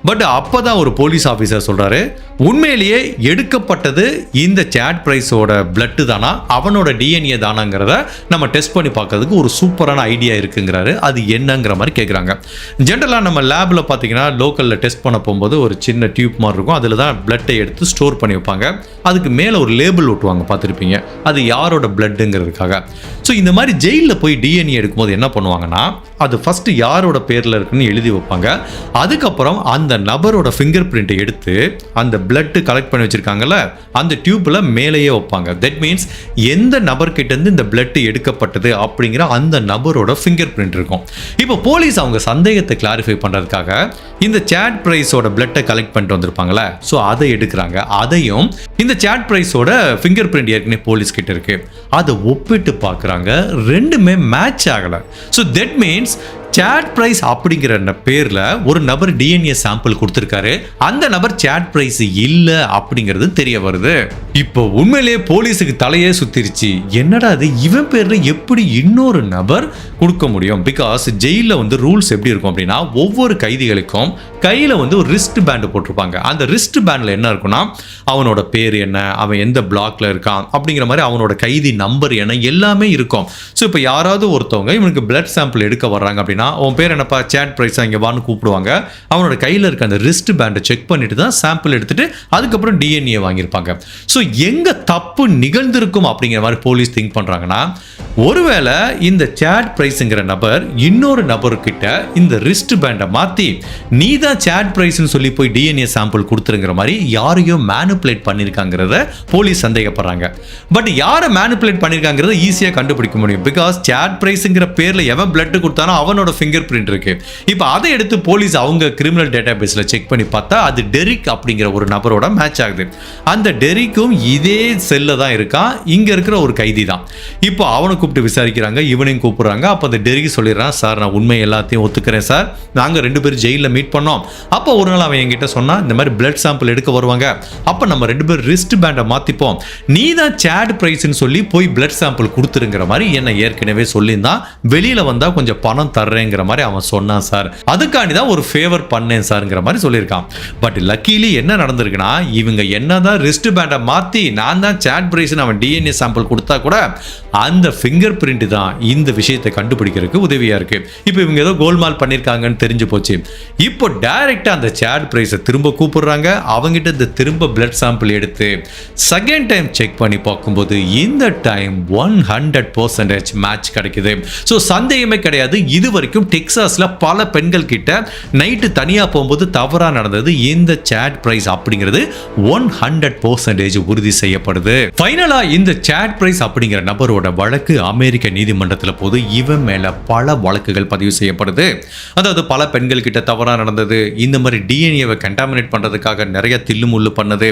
பட் அப்பதான் ஒரு போலீஸ் ஆபீசர் சொல்றாரு, உண்மையிலேயே எடுக்கப்பட்டது இந்த சாட் பிரைஸோட பிளட் தானா, அவனோட டிஎன்ஏ தானாங்கிறத நம்ம டெஸ்ட் பண்ணி பார்க்கறதுக்கு ஒரு சூப்பரான ஐடியா இருக்குங்கிறாரு. அது என்னங்கிற மாதிரி கேட்குறாங்க. ஜென்ரலாக நம்ம லேபில் பார்த்தீங்கன்னா லோக்கலில் டெஸ்ட் பண்ண போகும்போது ஒரு சின்ன டியூப் மாதிரி இருக்கும், அதில் தான் பிளட்டை எடுத்து ஸ்டோர் பண்ணி வைப்பாங்க. அதுக்கு மேலே ஒரு லேபிள் ஒட்டுவாங்க, பார்த்துருப்பீங்க, அது யாரோட பிளட்டுங்கிறதுக்காக. ஸோ இந்த மாதிரி ஜெயிலில் போய் டிஎன்ஏ எடுக்கும்போது என்ன பண்ணுவாங்கன்னா, அது ஃபர்ஸ்ட் யாரோட பேரில் இருக்குன்னு எழுதி வைப்பாங்க. அதுக்கப்புறம் அந்த நபரோட ஃபிங்கர் பிரிண்ட்டை எடுத்து அந்த பிளட் கலெக்ட் பண்ணி வச்சிருக்காங்கல்ல அந்த டியூப்பில் மேலேயே வைப்பாங்க. தட் மீன்ஸ் எந்த நபர்கிட்ட இருந்து இந்த பிளட் எடுக்கப்பட்டது அப்படிங்கிற அந்த நபரோட ஃபிங்கர் பிரிண்ட் இருக்கும். இப்போ போலீஸ் அவங்க சந்தேகத்தை கிளாரிஃபை பண்ணுறதுக்காக இந்த சேட் பிரைஸோட பிளட்டை கலெக்ட் பண்ணிட்டு வந்திருப்பாங்களே, ஸோ அதை எடுக்கிறாங்க. அதையும் இந்த சேட் பிரைஸோட ஃபிங்கர் பிரிண்ட் ஏற்கனவே போலீஸ் கிட்ட இருக்கு, அதை ஒப்பிட்டு பார்க்குறாங்க. ரெண்டுமே மேட்ச் ஆகலை. So that means Chad Price அப்படிங்கிற பேர்ல ஒரு நபர் டிஎன்ஏ சாம்பிள் கொடுத்திருக்காரு, அந்த நபர் சேட் பிரைஸ் இல்ல அப்படிங்கிறது தெரிய வருது. இப்போ உண்மையிலேயே போலீஸுக்கு தலையே சுத்திருச்சு. என்னடா அது, இவன் பேர்ல எப்படி இன்னொரு நபர் கொடுக்க முடியும்? பிகாஸ் ஜெயில ரூல்ஸ் எப்படி இருக்கும் அப்படின்னா, ஒவ்வொரு கைதிகளுக்கும் கையில ஒரு ரிஸ்ட் பேண்ட் போட்டிருப்பாங்க. அந்த ரிஸ்ட் பேண்ட்ல என்ன இருக்குன்னா, அவனோட பேர் என்ன, அவன் எந்த பிளாக்ல இருக்கான் அப்படிங்கிற மாதிரி அவனோட கைதி நம்பர் என்ன எல்லாமே இருக்கும். ஸோ இப்போ யாராவது ஒருத்தவங்க இவனுக்கு பிளட் சாம்பிள் எடுக்க வர்றாங்க அப்படின்னா, அவன் பேர் என்னப்பா, சேட் பிரைஸா, இங்கே வான்னு கூப்பிடுவாங்க. அவனோட கையில் இருக்க அந்த ரிஸ்ட் பேண்டை செக் பண்ணிட்டு தான் சாம்பிள் எடுத்துட்டு அதுக்கப்புறம் டிஎன்ஏ வாங்கியிருப்பாங்க. ஸோ எங்க தப்பு நிகழ்ந்திருக்கும் அப்படிங்கிற மாதிரி போலீஸ் திங்க் பண்றாங்கன்னா, ஒருவேளை இந்த சேட் பிரைஸ்ங்கிற நபர் இன்னொரு நபர்கிட்ட இந்த ரிஸ்ட் பேண்டை மாத்தி நீ தான் சேட் பிரைஸ்னு சொல்லி போய் டிஎன்ஏ சாம்பிள் கொடுத்துருங்கிற மாதிரி யாரையும் மேனிப்புலேட் பண்ணியிருக்காங்கிறத போலீஸ் சந்தேகப்படுறாங்க. பட் யாரை மேனிப்புலேட் பண்ணியிருக்காங்கிறத ஈஸியாக கண்டுபிடிக்க முடியும். பிகாஸ் சேட் பிரைஸ்ங்கிற பேர்ல எவன் பிளட் கொடுத்தானோ அவனோட ஃபிங்கர் பிரிண்ட் இருக்கு. இப்போ அதை எடுத்து போலீஸ் அவங்க கிரிமினல் டேட்டா பேஸ்ல செக் பண்ணி பார்த்தா அது டெரிக் அப்படிங்கிற ஒரு நபரோட மேட்ச் ஆகுது. அந்த டெரிக்கும் இதே செல்ல தான் இருக்கான், இங்க இருக்கிற ஒரு கைதி தான். இப்போ அவனை கூப்பிட்டு விசாரிக்கிறாங்க, இவனையும் கூப்பிடுறாங்க. அப்போ அந்த டெரிக் சொல்லிடுறான், சார் நான் உண்மை எல்லாத்தையும் ஒத்துக்கிறேன் சார், நாங்கள் 2 பேரும் ஜெயிலில் மீட் பண்ணோம். அப்போ ஒரு நாள் அவன் என்கிட்ட சொன்னா, இந்த மாதிரி பிளட் சாம்பிள் எடுக்க வருவாங்க, அப்போ நம்ம 2 பேரும் ரிஸ்ட் பேண்டை மாத்திப்போம், நீ தான் சேட் பிரைஸ்ன்னு சொல்லி போய் பிளட் சாம்பிள் கொடுத்துருங்கிற மாதிரி என்ன ஏற்கனவே சொல்லியிருந்தான், வெளியில வந்தா கொஞ்சம் பணம் தர்றேங்கிற மாதிரி அவன் சொன்னான் சார், அதுக்காண்டி தான் ஒரு ஃபேவர் பண்ணேன் சார்ங்கிற மாதிரி சொல்லியிருக்கான். பட் லக்கீலி என்ன நடந்திருக்குன்னா, இவங்க என்னதான் ரிஸ்ட் பேண்டை மாத்தி நான் தான் சேட் பிரைஸ்னு அவன் டிஎன்ஏ சாம்பிள் கொடுத்தா கூட அந்த ஃபிங்கர் பிரிண்ட் தான் இந்த விஷயத்தை கண்டுபிடிக்கிறதுக்கு உதவியா இருக்கு. இப்போ இவங்க ஏதோ கோல்மால் பண்ணிருக்காங்கன்னு தெரிஞ்சு போச்சு. இப்போ டைரக்டா அந்த சேட் பிரைஸை திரும்ப கூப்பிடுறாங்க. அவங்கிட்ட இந்த திரும்ப பிளட் சாம்பிள் எடுத்து செகண்ட் டைம் செக் பண்ணி பார்க்கும்போது இந்த டைம் 100% மேட்ச் கிடைக்குது. ஸோ சந்தேகமே கிடையாது, இது வரைக்கும் டெக்சாஸ்ல பல பெண்கள் கிட்ட நைட்டு தனியா போகும்போது தவறா நடந்தது இந்த சேட் பிரைஸ் அப்படிங்கிறது 100% உறுதி செய்யப்படுது. ஃபைனலா இந்த சேட் பிரைஸ் அப்படிங்கிற நபரோட வழக்கு அமெரிக்க நீதிமன்றத்தில் போது இவன் மேல பல வழக்குகள் பதிவு செய்யப்படுது. அதாவது பல பெண்கள் கிட்ட தவறா நடந்தது, இந்த மாதிரி டிஎன்ஏவை கண்டாமினேட் பண்றதுக்காக நிறைய தில்லுமுள்ளு பண்ணது,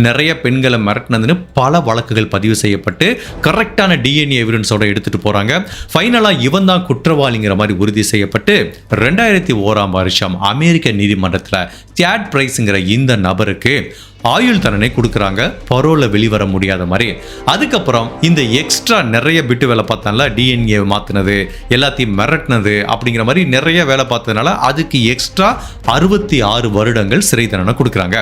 நிறைய பெண்களை மிரட்டினதுன்னு பல வழக்குகள் பதிவு செய்யப்பட்டு கரெக்டான டிஎன்ஏ எவிடன்ஸோட எடுத்துட்டு போறாங்க. ஃபைனலா இவன் தான் குற்றவாளிங்கிற மாதிரி உறுதி செய்யப்பட்டு 2001 அமெரிக்க நீதிமன்றத்தில் சேட் பிரைஸ்ங்கிற இந்த நபருக்கு ஆயுள் தண்டனை கொடுக்குறாங்க, பரோல வெளிவர முடியாத மாதிரி. அதுக்கப்புறம் இந்த எக்ஸ்ட்ரா நிறைய பிட்டு வேலை பார்த்தால, டிஎன்ஏ மாத்தினது, எல்லாத்தையும் மிரட்டினது அப்படிங்கிற மாதிரி நிறைய வேலை பார்த்ததுனால அதுக்கு எக்ஸ்ட்ரா 66 வருடங்கள் சிறை தண்டனை கொடுக்குறாங்க.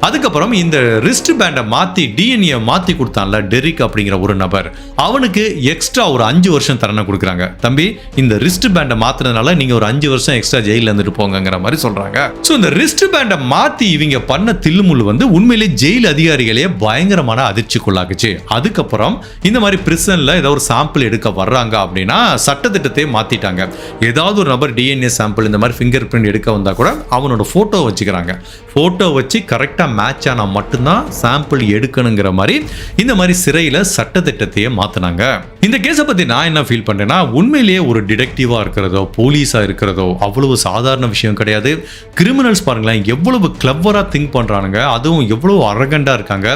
அதுக்கப்புறம் இந்த ரிஸ்ட் பேண்டை மாத்தி டிஎன்ஏ மாத்தி கொடுத்தான்ல டெரிக் அப்படிங்கிற ஒரு நபர், அவனுக்கு எக்ஸ்ட்ரா ஒரு 5 வருஷம் தண்டனை கொடுக்குறாங்க. தம்பி, இந்த ரிஸ்ட் பேண்டை மாத்தினதுனால நீங்க ஒரு 5 வருஷம் எக்ஸ்ட்ரா ஜெயில இருந்துட்டு போங்கிற மாதிரி சொல்றாங்க. ஸோ இந்த ரிஸ்ட் பேண்டை மாத்தி இவங்க பண்ண தில்லுமுள்ளு உண்மையிலே ஜெயில் அதிகாரிகளே பயங்கரமான அதிர்ச்சிக்குள்ளாக்குச்சு. அதுக்கப்புறம் இந்த மாதிரி பிரிசன்ல ஏதாவது ஒரு சாம்பிள் எடுக்க வர்றாங்க அப்படின்னா சட்டத்திட்டத்தை மாத்திட்டாங்க. ஏதாவது ஒரு நபர் டிஎன்ஏ சாம்பிள் இந்த மாதிரி ஃபிங்கர் பிரிண்ட் எடுக்க வந்தா கூட அவனோட போட்டோ வச்சுக்கிறாங்க. போட்டோ வச்சு கரெக்டா மேட்ச் ஆனா மட்டும்தான் சாம்பிள் எடுக்கணுங்கிற மாதிரி இந்த மாதிரி சிறையில சட்டத்திட்டத்தையே மாத்தினாங்க. இந்த கேஸை பத்தி நான் என்ன ஃபீல் பண்றேன்னா, உண்மையிலேயே ஒரு டிடெக்டிவா இருக்கிறதோ போலீஸா இருக்கிறதோ அவ்வளவு சாதாரண விஷயம் கிடையாது. கிரிமினல்ஸ் பாருங்களேன் எவ்வளவு கிளவரா திங்க் பண்றானுங்க, அதுவும் எவ்வளவு அரகண்டா இருக்காங்க.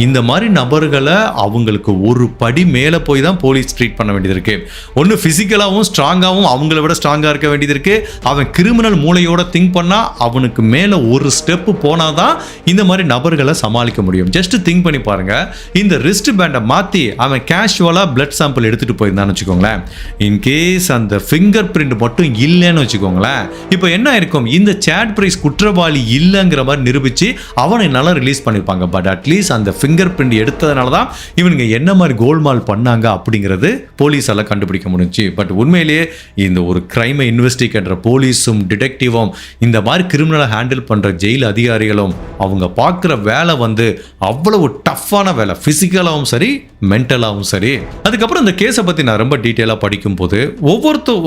இந்த மாதிரி நபர்களை அவங்களுக்கு ஒரு படி மேல போய் தான் போலீஸ் ட்ரீட் பண்ண வேண்டியது இருக்கு. ஒன்னு பிசிக்கலாவும் ஸ்ட்ராங்காவும் அவங்கள விட ஸ்ட்ராங்கா இருக்க வேண்டியது இருக்கு. அவன் கிரிமினல் மூளையோட திங்க் பண்ணா அவனுக்கு மேல ஒரு ஸ்டெப் போனாதான் இந்த மாதிரி நபர்களை சமாளிக்க முடியும். ஜஸ்ட் திங்க் பண்ணி பாருங்க, இந்த ரிஸ்ட் பேண்டை மாத்தி அவன் கேஷுவலா பிளட் சாம்பிள் எடுத்துட்டு போயிருந்தான்னு வச்சுக்கோங்களேன், இன்கேஸ் அந்த ஃபிங்கர் பிரிண்ட் மட்டும் இல்லைன்னு வச்சுக்கோங்களேன், இப்போ என்ன இருக்கும், இந்த சேட் பிரைஸ் குற்றவாளி இல்லைங்கிற மாதிரி நிரூபிச்சு அவனை நல்லா ரிலீஸ் பண்ணியிருப்பாங்க. பட் அட்லீஸ்ட் அந்த ஃபிங்கர் பிரிண்ட் எடுத்ததுனால தான் இவனுங்க என்ன மாதிரி கோல்மால் பண்ணாங்க அப்படிங்கிறது போலீஸால் கண்டுபிடிக்க முடிஞ்சுச்சு. பட் உண்மையிலேயே இந்த ஒரு கிரைமை இன்வெஸ்டிகேட் பண்ற போலீஸும் டிடெக்டிவும் இந்த மாதிரி கிரிமினலை ஹேண்டில் பண்ற ஜெயில் அதிகாரிகளும் அவங்க பார்க்குற வேலை வந்து அவ்வளவு டஃப்பான வேலை, ஃபிசிக்கலாகவும் சரி மென்டலாகவும் சரி. அதுக்கப்புறம் இந்த கேஸை பற்றி நான் ரொம்ப டீட்டெயிலாக படிக்கும்போது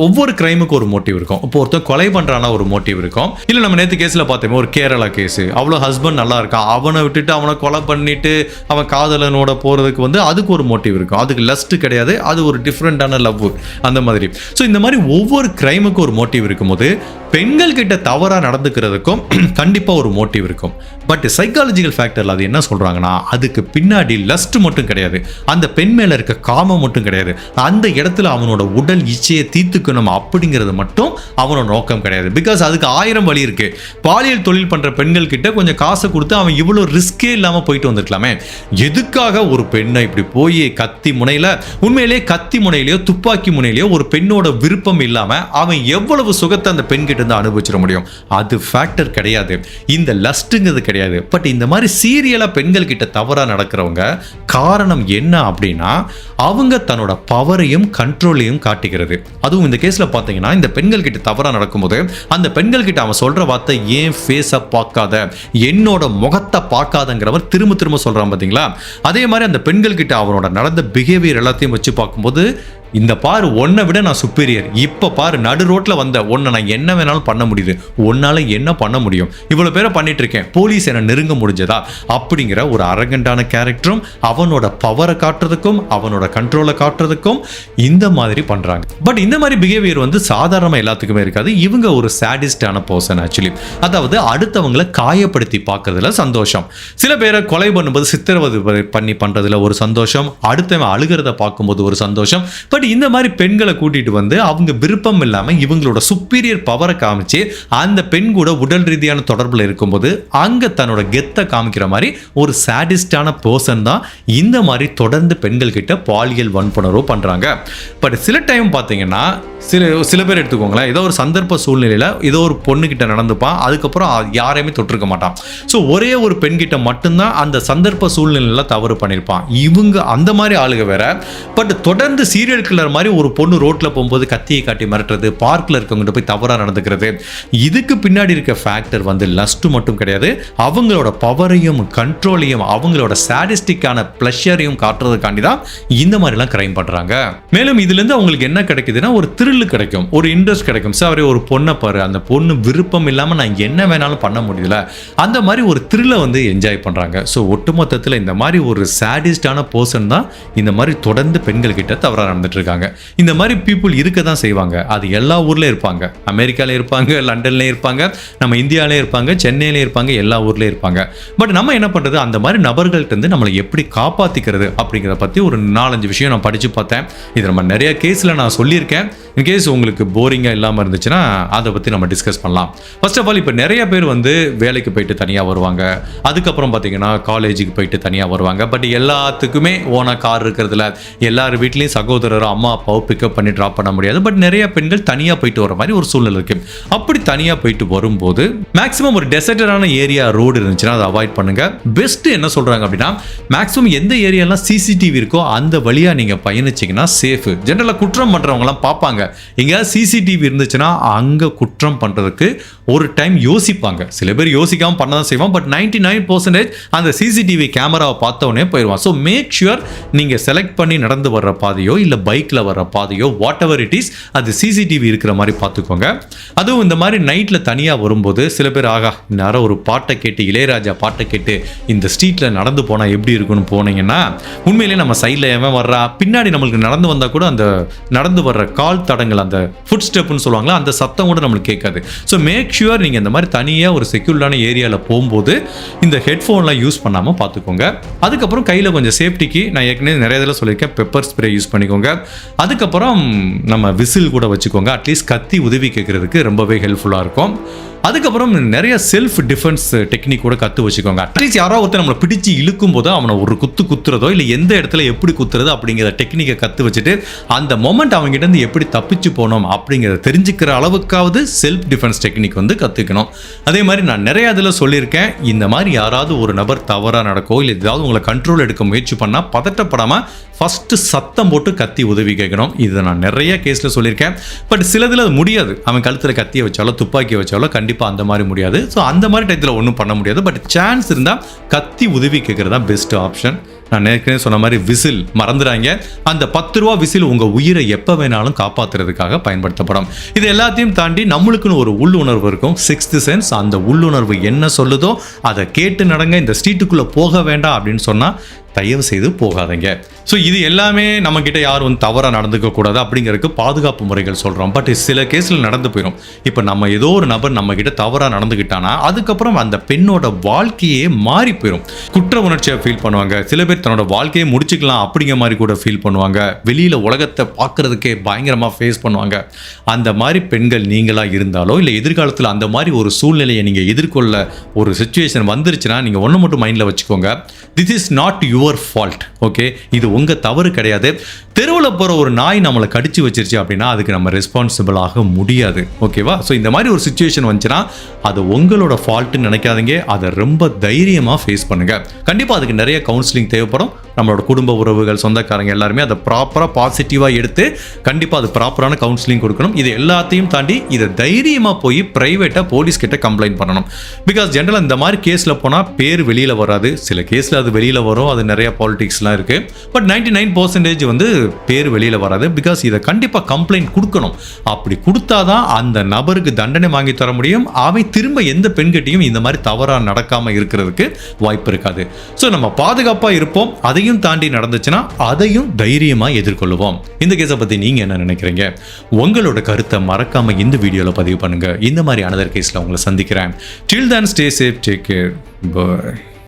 ஒவ்வொரு கிரைமுக்கு ஒரு மோட்டிவ் இருக்கும். இப்போ ஒருத்தர் கொலை பண்ணுறானா ஒரு மோட்டிவ் இருக்கும். இல்லை நம்ம நேற்று கேஸில் பார்த்தோமே ஒரு கேரளா கேஸு, அவ்வளோ ஹஸ்பண்ட் நல்லா இருக்கான், அவனை விட்டுட்டு அவனை கொலை பண்ணிட்டு அவன் காதலனோட போகிறதுக்கு வந்து அதுக்கு ஒரு மோட்டிவ் இருக்கும். அதுக்கு லஸ்ட் கிடையாது, அது ஒரு டிஃப்ரெண்டான லவ் அந்த மாதிரி. ஸோ இந்த மாதிரி ஒவ்வொரு கிரைமுக்கும் ஒரு மோட்டிவ் இருக்கும்போது பெண்கள் கிட்ட தவறாக நடந்துக்கிறதுக்கும் கண்டிப்பாக ஒரு மோட்டிவ் இருக்கும். பட் சைக்காலஜிக்கல் ஃபேக்டரில் அது என்ன சொல்கிறாங்கன்னா, அதுக்கு பின்னாடி லஸ்ட் மட்டும் கிடையாது, அந்த பெண் மேலே இருக்க காமம் மட்டும் கிடையாது, அந்த இடத்துல அவனோட உடல் இச்சையை தீர்த்துக்கணும் அப்படிங்கிறது மட்டும் அவனோட நோக்கம் கிடையாது. பிகாஸ் அதுக்கு 1000 வழி இருக்கு. பாலியல் தொழில் பண்ணுற பெண்கள் கிட்ட கொஞ்சம் காசை கொடுத்து அவன் இவ்வளோ ரிஸ்கே இல்லாமல் போயிட்டு வந்துருக்கலாமே. எதுக்காக ஒரு பெண்ணை இப்படி போய் கத்தி முனையில், உண்மையிலேயே கத்தி முனையிலையோ துப்பாக்கி முனையிலையோ ஒரு பெண்ணோட விருப்பம் இல்லாமல் அவன் எவ்வளவு சுகத்தை அந்த பெண் கிட்ட இருந்து அனுபவிச்சிட முடியும்? அது ஃபேக்டர் கிடையாது, இந்த லஸ்ட்டுங்கிறது கிடையாது. பட் இந்த மாதிரி சீரியலா பெண்கள் கிட்ட தவறா நடக்கிறவங்க காரணம் என்ன அப்படின்னா, அவங்க தன்னோட பவரையும் கண்ட்ரோலையும் காட்டிக்கிறது. அதுவும் இந்த கேஸ்ல பாத்தீங்கன்னா, இந்த பெண்கள் கிட்ட தவறா நடக்கும்போது அந்த பெண்கள் கிட்ட அவன் சொல்ற வார்த்தை, ஏன் ஃபேஸை பார்க்காத, என்னோட முகத்தை பார்க்காதங்கிறவர் திரும்ப திரும்ப சொல்றான் பாத்தீங்களா. அதே மாதிரி அந்த பெண்கள் கிட்ட அவனோட நடந்த பிஹேவியர் எல்லாத்தையும் வச்சு பார்க்கும்போது, இந்த பாரு உன்னை விட நான் சுப்பீரியர், இப்போ பாரு நடு ரோட்டில் வந்த உன்னை நான் என்ன வேணாலும் பண்ண முடியுது, உன்னால் என்ன பண்ண முடியும், இவ்வளோ பேரை பண்ணிட்டு இருக்கேன், போலீஸ் என்னை நெருங்க முடிஞ்சதா அப்படிங்கிற ஒரு அரகண்டான கேரக்டரும் அவனோட பவரை காட்டுறதுக்கும் அவனோட கண்ட்ரோலை காட்டுறதுக்கும் இந்த மாதிரி பண்ணுறாங்க. பட் இந்த மாதிரி பிஹேவியர் வந்து சாதாரணமாக எல்லாத்துக்குமே இருக்காது. இவங்க ஒரு சாடிஸ்டான பர்சன் ஆக்சுவலி. அதாவது அடுத்தவங்களை காயப்படுத்தி பார்க்கறதுல சந்தோஷம். சில பேரை கொலை பண்ணும்போது சித்திரவதை பண்ணி பண்ணுறதுல ஒரு சந்தோஷம், அடுத்தவன் அழுகிறத பார்க்கும்போது ஒரு சந்தோஷம். பட் இந்த மாதிரி பெண்களை கூட்டிட்டு வந்து அவங்க விருப்பம் இல்லாம இவங்களோட சுப்பீரியர் பவரை காமிச்சு அந்த பெண் கூட உடல் ரீதியான தொடர்புல இருக்கும்போது அங்க தன்னோட கெத்தை காமிக்கிற மாதிரி ஒரு சாடிஸ்டான பர்சன் தான் இந்த மாதிரி தொடர்ந்து பெண்கள் கிட்ட பாலியல் வன்புணர்வு பண்றாங்க. பட் சில டைம் பாத்தீங்கன்னா சில பேர் எடுத்துக்கோங்களேன், ஏதோ ஒரு சந்தர்ப்ப சூழ்நிலையில ஏதோ ஒரு பொண்ணு கிட்ட நடந்துப்பான், அதுக்கப்புறம் யாரையுமே தொட்டிருக்க மாட்டான். ஸோ ஒரே ஒரு பெண் கிட்ட மட்டும்தான் அந்த சந்தர்ப்ப சூழ்நிலையில தவறு பண்ணியிருப்பான். இவங்க அந்த மாதிரி ஆளுக வேற. பட் தொடர்ந்து சீரியல் கில்லர் மாதிரி ஒரு பொண்ணு ரோட்ல போகும்போது கத்தியை காட்டி மிரட்டுறது, பார்க்ல இருக்கவங்க போய் தவறா நடந்துக்கிறது, இதுக்கு பின்னாடி இருக்க ஃபேக்டர் வந்து லஸ்ட் மட்டும் கிடையாது, அவங்களோட பவரையும் கண்ட்ரோலையும் அவங்களோட சாடிஸ்டிக்கான பிளஷரையும் காட்டுறதுக்காண்டி தான் இந்த மாதிரிலாம் கிரைம் பண்றாங்க. மேலும் இதுல இருந்து அவங்களுக்கு என்ன கிடைக்குதுன்னா, ஒரு த்ரில் கிடைக்கும், ஒரு இன்ட்ரெஸ்ட் கிடைக்கும். சார் ஒரு பொண்ணை பாரு, அந்த பொண்ணு விருப்பம் இல்லாம நான் என்ன வேணாலும் பண்ண முடியல, அந்த மாதிரி ஒரு த்ரில்லை வந்து என்ஜாய் பண்றாங்க. ஸோ ஒட்டுமொத்தத்தில் இந்த மாதிரி ஒரு சாடிஸ்டான பர்சன் தான் இந்த மாதிரி தொடர்ந்து பெண்கள் கிட்ட தவறா நடந்துட்டு இருக்காங்க. இந்த மாதிரி பீப்புள் இருக்க தான் செய்வாங்க. அது எல்லா ஊர்லயும் இருப்பாங்க, அமெரிக்கால இருப்பாங்க, லண்டன்ல இருப்பாங்க, நம்ம இந்தியாவிலே இருப்பாங்க, சென்னையில இருப்பாங்க, எல்லா ஊர்லயும் இருப்பாங்க. பட் நம்ம என்ன பண்றது, அந்த மாதிரி நபர்கள்ட்ட இருந்து நம்மளை எப்படி காப்பாத்திக்கிறது அப்படிங்கிறத பத்தி ஒரு 4-5 விஷயம் நான் படிச்சு பார்த்தேன். இது நம்ம நிறைய கேஸ்ல நான் சொல்லியிருக்கேன். இன்கேஸ் உங்களுக்கு போரிங்கா இல்லாமல் இருந்துச்சுன்னா அதை பற்றி நம்ம டிஸ்கஸ் பண்ணலாம். ஃபர்ஸ்ட் ஆஃப் ஆல், இப்போ நிறைய பேர் வந்து வேலைக்கு போயிட்டு தனியாக வருவாங்க, அதுக்கப்புறம் பார்த்தீங்கன்னா காலேஜுக்கு போயிட்டு தனியாக வருவாங்க. பட் எல்லாத்துக்குமே ஓனா கார் இருக்கிறதுல எல்லார் வீட்லேயும் சகோதரரும் அம்மா அப்பாவும் பிக்கப் பண்ணி ட்ராப் பண்ண முடியாது. பட் நிறைய பெண்கள் தனியாக போயிட்டு வர மாதிரி ஒரு சூழ்நிலை இருக்கு. அப்படி தனியாக போயிட்டு வரும்போது மேக்ஸிமம் ஒரு டெசர்டரான ஏரியா ரோடு இருந்துச்சுன்னா அதை அவாய்ட் பண்ணுங்க. பெஸ்ட் என்ன சொல்றாங்க அப்படின்னா, மேக்ஸிமம் எந்த ஏரியாலாம் சிசிடிவி இருக்கோ அந்த வழியா நீங்க பயணிச்சீங்கன்னா சேஃப். ஜெனரலா குற்றம் பண்றவங்கலாம் பார்ப்பாங்க, எங்கேயாவது சிசிடிவி இருந்துச்சுன்னா அங்க குற்றம் பண்றதுக்கு ஒரு டைம் யோசிப்பாங்க. சில பேர் யோசிக்காம பண்ணதான் செய்வான். பட் 99% அந்த சிசிடிவி கேமராவை பார்த்த உடனே போயிடுவான். ஸோ மேக் ஷுர் நீங்க செலக்ட் பண்ணி நடந்து வர்ற பாதையோ இல்ல பைக்ல வர்ற பாதையோ வாட் எவர் இட் இஸ், அது சிசிடிவி இருக்கிற மாதிரி பார்த்துக்கோங்க. அதுவும் இந்த மாதிரி நைட்ல தனியா வரும்போது சில பேர் நேரம் ஒரு பாட்டை கேட்டு, இளையராஜா பாட்டை கேட்டு இந்த ஸ்ட்ரீட்ல நடந்து போனா எப்படி இருக்குன்னு போனீங்கன்னா, உண்மையிலேயே நம்ம சைட்ல எவன் வர்றா, பின்னாடி நம்மளுக்கு நடந்து வந்தா கூட அந்த நடந்து வர்ற கால் தடங்கள், அந்த ஃபுட் ஸ்டெப்னு சொல்லுவாங்களா, அந்த சத்தம் கூட நம்மளுக்கு கேட்காது. ஸோ மேக் ஷுர் நீங்கள் இந்த மாதிரி தனியாக ஒரு செக்யூர்டான ஏரியாவில் போகும்போது இந்த ஹெட்ஃபோன்லாம் யூஸ் பண்ணாமல் பார்த்துக்கோங்க. அதுக்கப்புறம் கையில் கொஞ்சம் சேஃப்டிக்கு நான் ஏற்கனவே நிறைய இதில் சொல்லியிருக்கேன், பெப்பர் ஸ்ப்ரே யூஸ் பண்ணிக்கோங்க. அதுக்கப்புறம் நம்ம விசில் கூட வச்சுக்கோங்க. அட்லீஸ்ட் கத்தி உதவி கேட்குறதுக்கு ரொம்பவே ஹெல்ப்ஃபுல்லாக இருக்கும். அதுக்கப்புறம் நிறைய செல்ஃப் டிஃபென்ஸ் டெக்னிக் கூட கற்று வச்சுக்கோங்க. அட்லீஸ்ட் யாராவது ஒருத்தர் நம்மளை பிடிச்சி இழுக்கும் போதோ அவனை ஒரு குத்துறதோ இல்லை எந்த இடத்துல எப்படி குத்துறது அப்படிங்கிற டெக்னிக்கை கற்று வச்சுட்டு அந்த மொமெண்ட் அவங்ககிட்ட இருந்து எப்படி தப்பிச்சு போனோம் அப்படிங்கிறத தெரிஞ்சுக்கிற அளவுக்காவது செல்ஃப் டிஃபென்ஸ் டெக்னிக் வந்து கற்றுக்கணும். அதே மாதிரி நான் நிறைய இதில் சொல்லியிருக்கேன், இந்த மாதிரி யாராவது ஒரு நபர் தவறாக நடக்கோ இல்லை ஏதாவது உங்களை கண்ட்ரோல் எடுக்க முயற்சி பண்ணால் பதட்டப்படாமல் ஃபஸ்ட்டு சத்தம் போட்டு கத்தி உதவி கேட்கணும். இதை நான் நிறைய கேஸில் சொல்லியிருக்கேன். பட் சிலதில் அது முடியாது. அவன் கழுத்தில் கத்தியை வச்சாலோ துப்பாக்கியை வச்சாலோ கண்டிப்பாக அந்த மாதிரி முடியாது. ஸோ அந்த மாதிரி டயத்தில் ஒன்றும் பண்ண முடியாது. பட் சான்ஸ் இருந்தால் கத்தி உதவி கேட்குறது தான் பெஸ்ட் ஆப்ஷன். நான் ஏற்கனவே சொன்ன மாதிரி விசில் மறந்துடாங்க. அந்த 10 ரூபா விசில் உங்கள் உயிரை எப்போ வேணாலும் காப்பாற்றுறதுக்காக பயன்படுத்தப்படும். இது எல்லாத்தையும் தாண்டி நம்மளுக்குன்னு ஒரு உள்ளுணர்வு இருக்கும், 6th சென்ஸ். அந்த உள்ளுணர்வு என்ன சொல்லுதோ அதை கேட்டு நடங்க. இந்த ஸ்ட்ரீட்டுக்குள்ளே போக வேண்டாம் அப்படின்னு சொன்னால் தயவு செய்து போகாதீங்க. ஸோ இது எல்லாமே நம்மக்கிட்ட யாரும் வந்து தவறாக நடந்துக்க கூடாது அப்படிங்கிறதுக்கு பாதுகாப்பு முறைகள் சொல்கிறோம். பட் சில கேஸில் நடந்து போயிடும். இப்போ நம்ம ஏதோ ஒரு நபர் நம்மக்கிட்ட தவறாக நடந்துக்கிட்டானா அதுக்கப்புறம் அந்த பெண்ணோட வாழ்க்கையே மாறி போயிடும். குற்ற உணர்ச்சியாக ஃபீல் பண்ணுவாங்க. சில பேர் தன்னோட வாழ்க்கையை முடிச்சுக்கலாம் அப்படிங்கிற மாதிரி கூட ஃபீல் பண்ணுவாங்க. வெளியில் உலகத்தை பார்க்குறதுக்கே பயங்கரமாக ஃபேஸ் பண்ணுவாங்க. அந்த மாதிரி பெண்கள் நீங்களாக இருந்தாலோ இல்லை எதிர்காலத்தில் அந்த மாதிரி ஒரு சூழ்நிலையை நீங்கள் எதிர்கொள்ள ஒரு சிச்சுவேஷன் வந்துருச்சுன்னா நீங்கள் ஒன்று மட்டும் மைண்டில் வச்சுக்கோங்க, this is not your fault. Okay, இது உங்கள் தவறு கிடையாது. தெருவில் போகிற ஒரு நாய் நம்மளை கடிச்சு வச்சிருச்சு அப்படின்னா அதுக்கு நம்ம ரெஸ்பான்சிபிள் ஆக முடியாது. ஓகேவா? ஸோ இந்த மாதிரி ஒரு சிச்சுவேஷன் வந்துச்சுன்னா அது உங்களோட ஃபால்ட்டுன்னு நினைக்காதீங்க. அதை ரொம்ப தைரியமாக ஃபேஸ் பண்ணுங்கள். கண்டிப்பாக அதுக்கு நிறைய கவுன்சிலிங் தேவைப்படும். நம்மளோட குடும்ப உறவுகள், சொந்தக்காரங்க எல்லாருமே அதை ப்ராப்பராக பாசிட்டிவாக எடுத்து கண்டிப்பாக அது ப்ராப்பரான கவுன்சிலிங் கொடுக்கணும். இது எல்லாத்தையும் தாண்டி இதை தைரியமாக போய் ப்ரைவேட்டாக போலீஸ் கிட்ட கம்ப்ளைண்ட் பண்ணணும். பிகாஸ் ஜென்ரலாக இந்த மாதிரி கேஸில் போனால் பேர் வெளியில் வராது. சில கேஸில் அது வெளியில் வரும், அது நிறைய பாலிடிக்ஸ்லாம் இருக்குது. பட் 99% வந்து பேர் வெளியில் வராது. பிகாஸ் இதை கண்டிப்பாக கம்ப்ளைண்ட் கொடுக்கணும். அப்படி கொடுத்தாதான் அந்த நபருக்கு தண்டனை வாங்கி தர முடியும். அவை திரும்ப எந்த பெண்கிட்டையும் இந்த மாதிரி தவறாக நடக்காமல் இருக்கிறதுக்கு வாய்ப்பு இருக்காது. ஸோ நம்ம பாதுகாப்பாக இருப்போம். அதையும் தாண்டி நடந்துச்சுன்னா அதையும் தைரியமாக எதிர்கொள்ளுவோம். இந்த கேஸை பற்றி நீங்கள் என்ன நினைக்கிறீங்க? உங்களோட கருத்தை மறக்காம இந்த வீடியோவில் பதிவு பண்ணுங்க. இந்த மாதிரி அனதர் கேஸில் உங்களை சந்திக்கிறேன். Till then, stay safe, take care, bye.